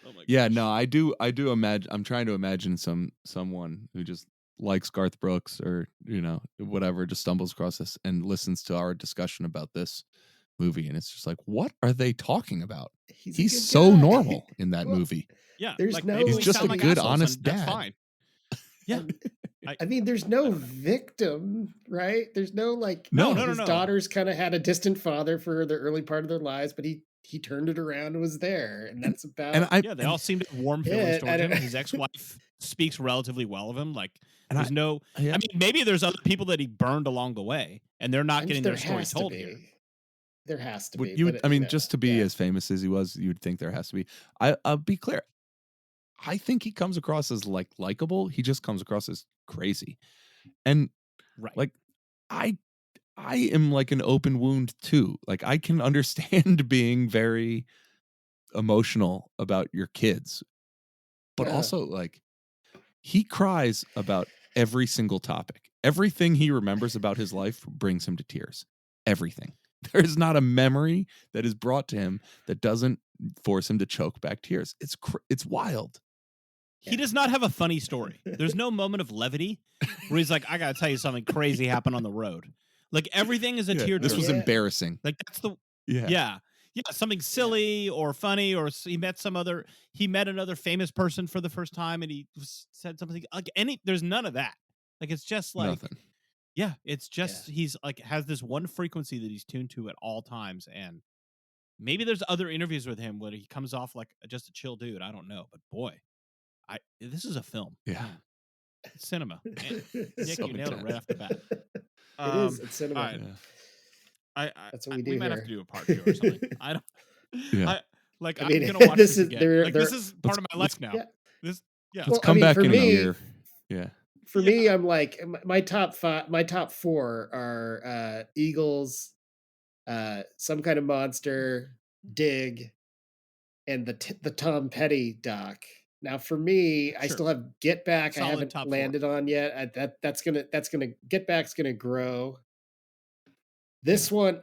Oh my yeah, no, I do imagine. I'm trying to imagine someone who just likes Garth Brooks or whatever, just stumbles across this and listens to our discussion about this movie, and it's just like, what are they talking about? He's so guy. normal in that movie. Yeah, There's like, no. He's just a like good, assholes, honest and that's dad. fine. Yeah. I mean, there's no victim, right? There's no like. No. His daughters kind of had a distant father for the early part of their lives, but he turned it around and was there, and that's about. And they all seem to have warm feelings towards him. His ex-wife speaks relatively well of him. Like, there's no. I mean, maybe there's other people that he burned along the way, and they're not getting their story told here. There has to be. Just to be as famous as he was, you'd think there has to be. I'll be clear. I think he comes across as likable. He just comes across as crazy, and like I am like an open wound too. Like, I can understand being very emotional about your kids, but also like he cries about every single topic. Everything he remembers about his life brings him to tears. Everything. There is not a memory that is brought to him that doesn't force him to choke back tears. It's wild. He does not have a funny story. There's no moment of levity where he's like, I gotta tell you something crazy happened on the road. Like, everything is a tear. This was embarrassing. Like, that's the yeah, something silly or funny, or he met another famous person for the first time and he said something like there's none of that. Like, it's just like nothing. Yeah, it's just he's like has this one frequency that he's tuned to at all times, and maybe there's other interviews with him where he comes off like just a chill dude. I don't know, but boy, This is a film. Yeah. Man, it's cinema. Man, Nick, So you nailed it right intense. off the bat. It is. It's cinema. all right. Yeah. That's what we do We might here. have to do a part 2 or something. I don't. Yeah. I'm mean, gonna watch this is again. This is part of my life now. Yeah. This, yeah. Let's come back for in me, a year. Yeah. For me, I'm like my top 4 are Eagles, Some Kind of Monster, Dig, and the Tom Petty doc. Now, for me, I still have Get Back. Solid I haven't top landed 4. on yet. That's gonna Get Back's gonna grow. This one.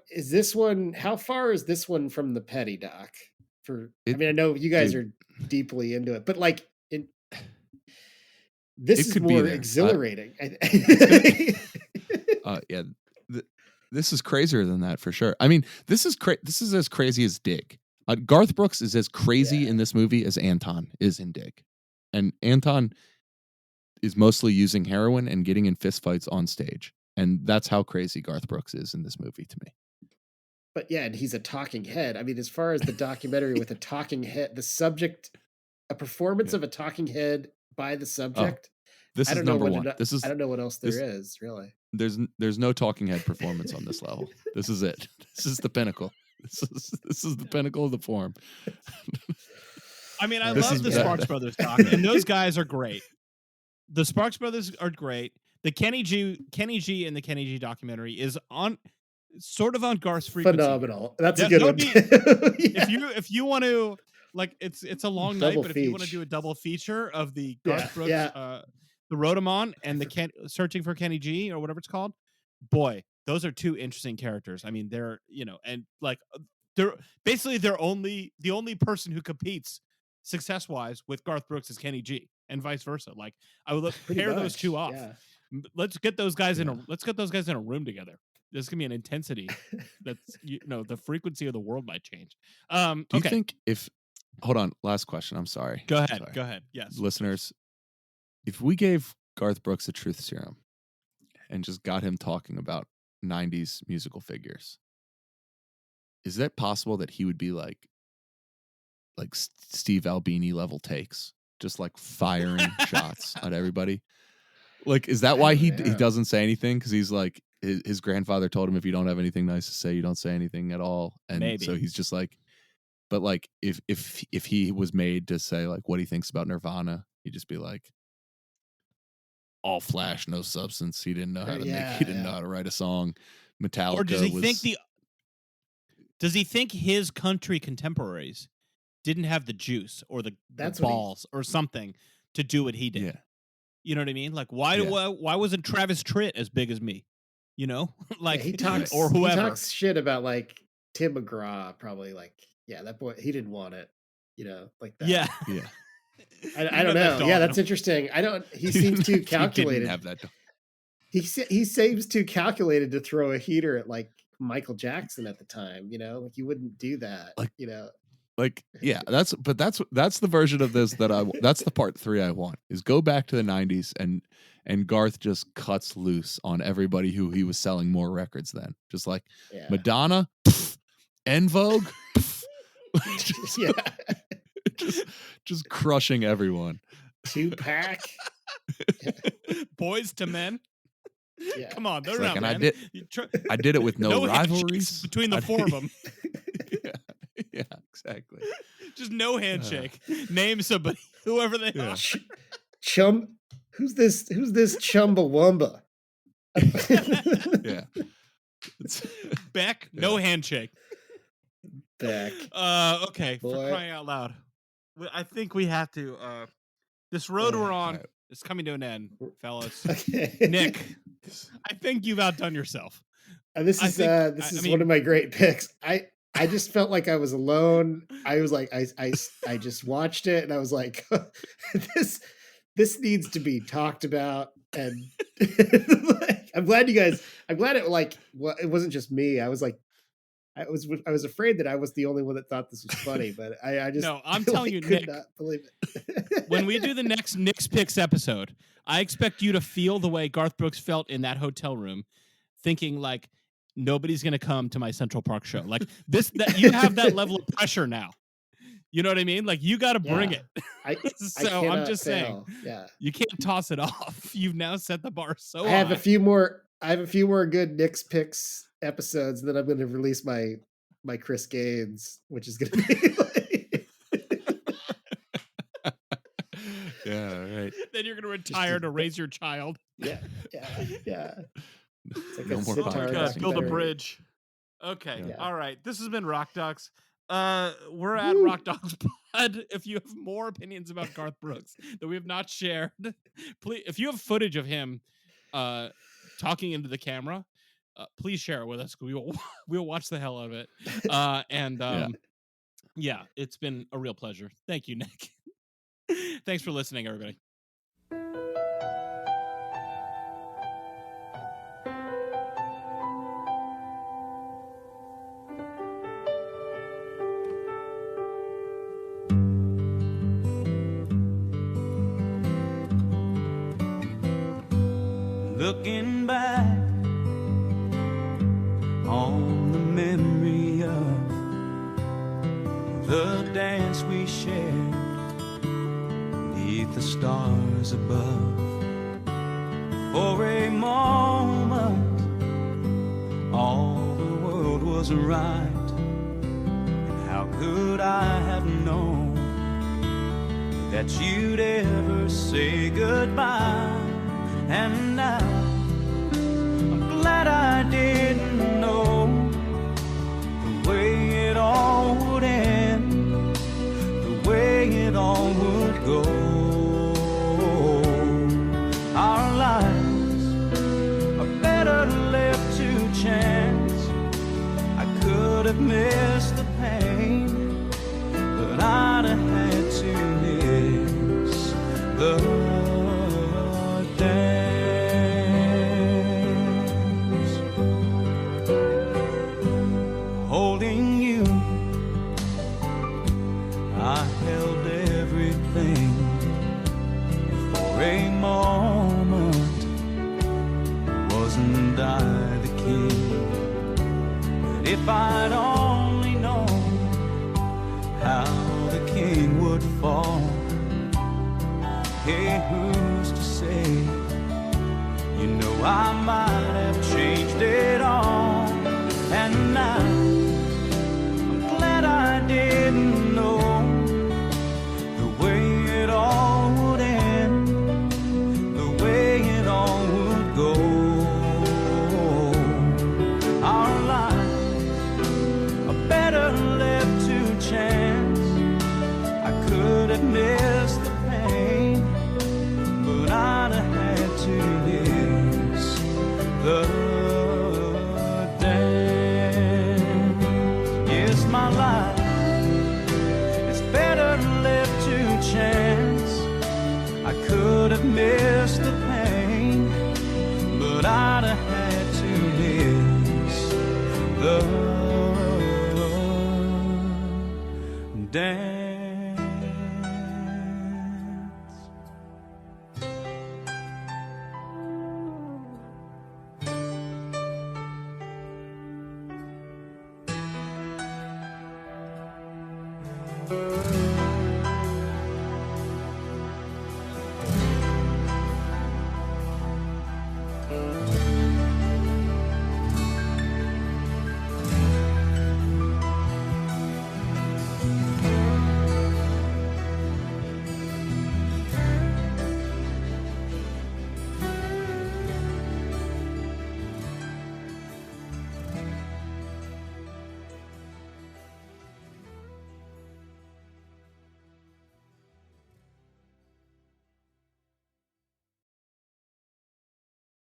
How far is this one from the Petty doc? I mean, I know you guys are deeply into it, but like this is more exhilarating. Yeah, this is crazier than that for sure. I mean, this is as crazy as Dig. Garth Brooks is as crazy in this movie as Anton is in Dig, and Anton is mostly using heroin and getting in fistfights on stage, and that's how crazy Garth Brooks is in this movie to me. But yeah, and he's a talking head. I mean, as far as the documentary with a talking head, the subject, a performance of a talking head by the subject. This is number one. I don't know what else there is really. There's no talking head performance on this level. This is it. This is the pinnacle. This is the pinnacle of the form. I mean, I love the Sparks Brothers doc, and those guys are great. The Sparks Brothers are great. The Kenny G and the Kenny G documentary is sort of on Garth's frequency. Phenomenal. That's a good one. If you want to, like, it's a long night, but if you want to do a double feature of the Garth Brooks, the Rotomon and the Searching for Kenny G or whatever it's called, boy, those are two interesting characters. I mean, they're and like they're basically the only person who competes success wise with Garth Brooks is Kenny G, and vice versa. Like, I would pair those two off. Yeah. Let's get those guys in a room together. There's gonna be an intensity that's the frequency of the world might change. Do you think hold on, last question. I'm sorry. Go ahead. Yes. Listeners, if we gave Garth Brooks a truth serum and just got him talking about 90s musical figures, is that possible that he would be like Steve Albini level takes, just like firing shots at everybody? Like, is that why he doesn't say anything? Because he's like, his grandfather told him, if you don't have anything nice to say, you don't say anything at all. And so he's just like, but like, if he was made to say like what he thinks about Nirvana, he'd just be like, all flash, no substance. He didn't know how to he didn't know how to write a song. Metallica. Or does he think his country contemporaries didn't have the juice or the balls or something to do what he did? Yeah. You know what I mean? Like, why wasn't Travis Tritt as big as me? Like, he talks or whoever. He talks shit about like Tim McGraw, probably like, that boy, he didn't want it, like that. Yeah. Yeah. I don't know. Yeah, that's interesting. He seems too calculated. He didn't have that. He seems too calculated to throw a heater at like Michael Jackson at the time, like you wouldn't do that, Like, yeah, that's the version of this that's the part 3 I want, is go back to the 90s and Garth just cuts loose on everybody who he was selling more records than. Just like Madonna, En Vogue, just crushing everyone. Tupac, Boys to Men. Yeah. Come on, they're like, not. And I did it with no rivalries between the four of them. Yeah, exactly. Just no handshake. Name somebody, whoever they are. Who's this Chumbawamba? Yeah. Beck, no handshake. Beck. Okay, for crying out loud. I think we have to this road we're on is coming to an end, fellas. Okay. Nick, I think you've outdone yourself. This is one of my great picks. I just felt like I was alone. I was like, I just watched it and I was like, this needs to be talked about. And I'm glad it wasn't just me. I was like, I was afraid that I was the only one that thought this was funny, but I just I'm telling you, Nick, not believe it. When we do the next Nick's Picks episode, I expect you to feel the way Garth Brooks felt in that hotel room, thinking like, nobody's going to come to my Central Park show. Like that you have that level of pressure now. You know what I mean? Like, you got to bring Yeah. it. I So I'm cannot just saying, fail. Yeah. you can't toss it off. You've now set the bar so I have high. a few more good Knicks picks episodes that I'm going to release my Chris Gaines, which is going to be like, Yeah, right. Then you're going to retire to raise your child. yeah. It's like No a more sitar podcasting. Build a documentary. bridge. Okay. Yeah. All right. This has been Rock Dogs. We're at Woo. Rock Dogs Pod. If you have more opinions about Garth Brooks that we have not shared, please, if you have footage of him talking into the camera, please share it with us. We'll watch the hell out of it. Yeah, it's been a real pleasure. Thank you, Nick. Thanks for listening, everybody. Looking back on the memory of the dance we shared beneath the stars above. For a moment, all the world was right. And how could I have known that you'd ever say goodbye? And now I'm glad I didn't know the way it all would end, the way it all would go. Our lives are better left to chance. I could have missed the pain, but I'd have had to miss the dance. Holding you, I held everything for a moment. Wasn't I the king? But if I'd only known how the king would fall, hey, who's to say? You know, I might have changed it all. And now I'm glad I didn't know the way it all would end, the way it all would go. Our lives are better left to chance. I could have missed the pain, but I'd have had to miss the dance. Yes, my life is better left to chance. I could have missed the pain, but I'd have had to miss the dance.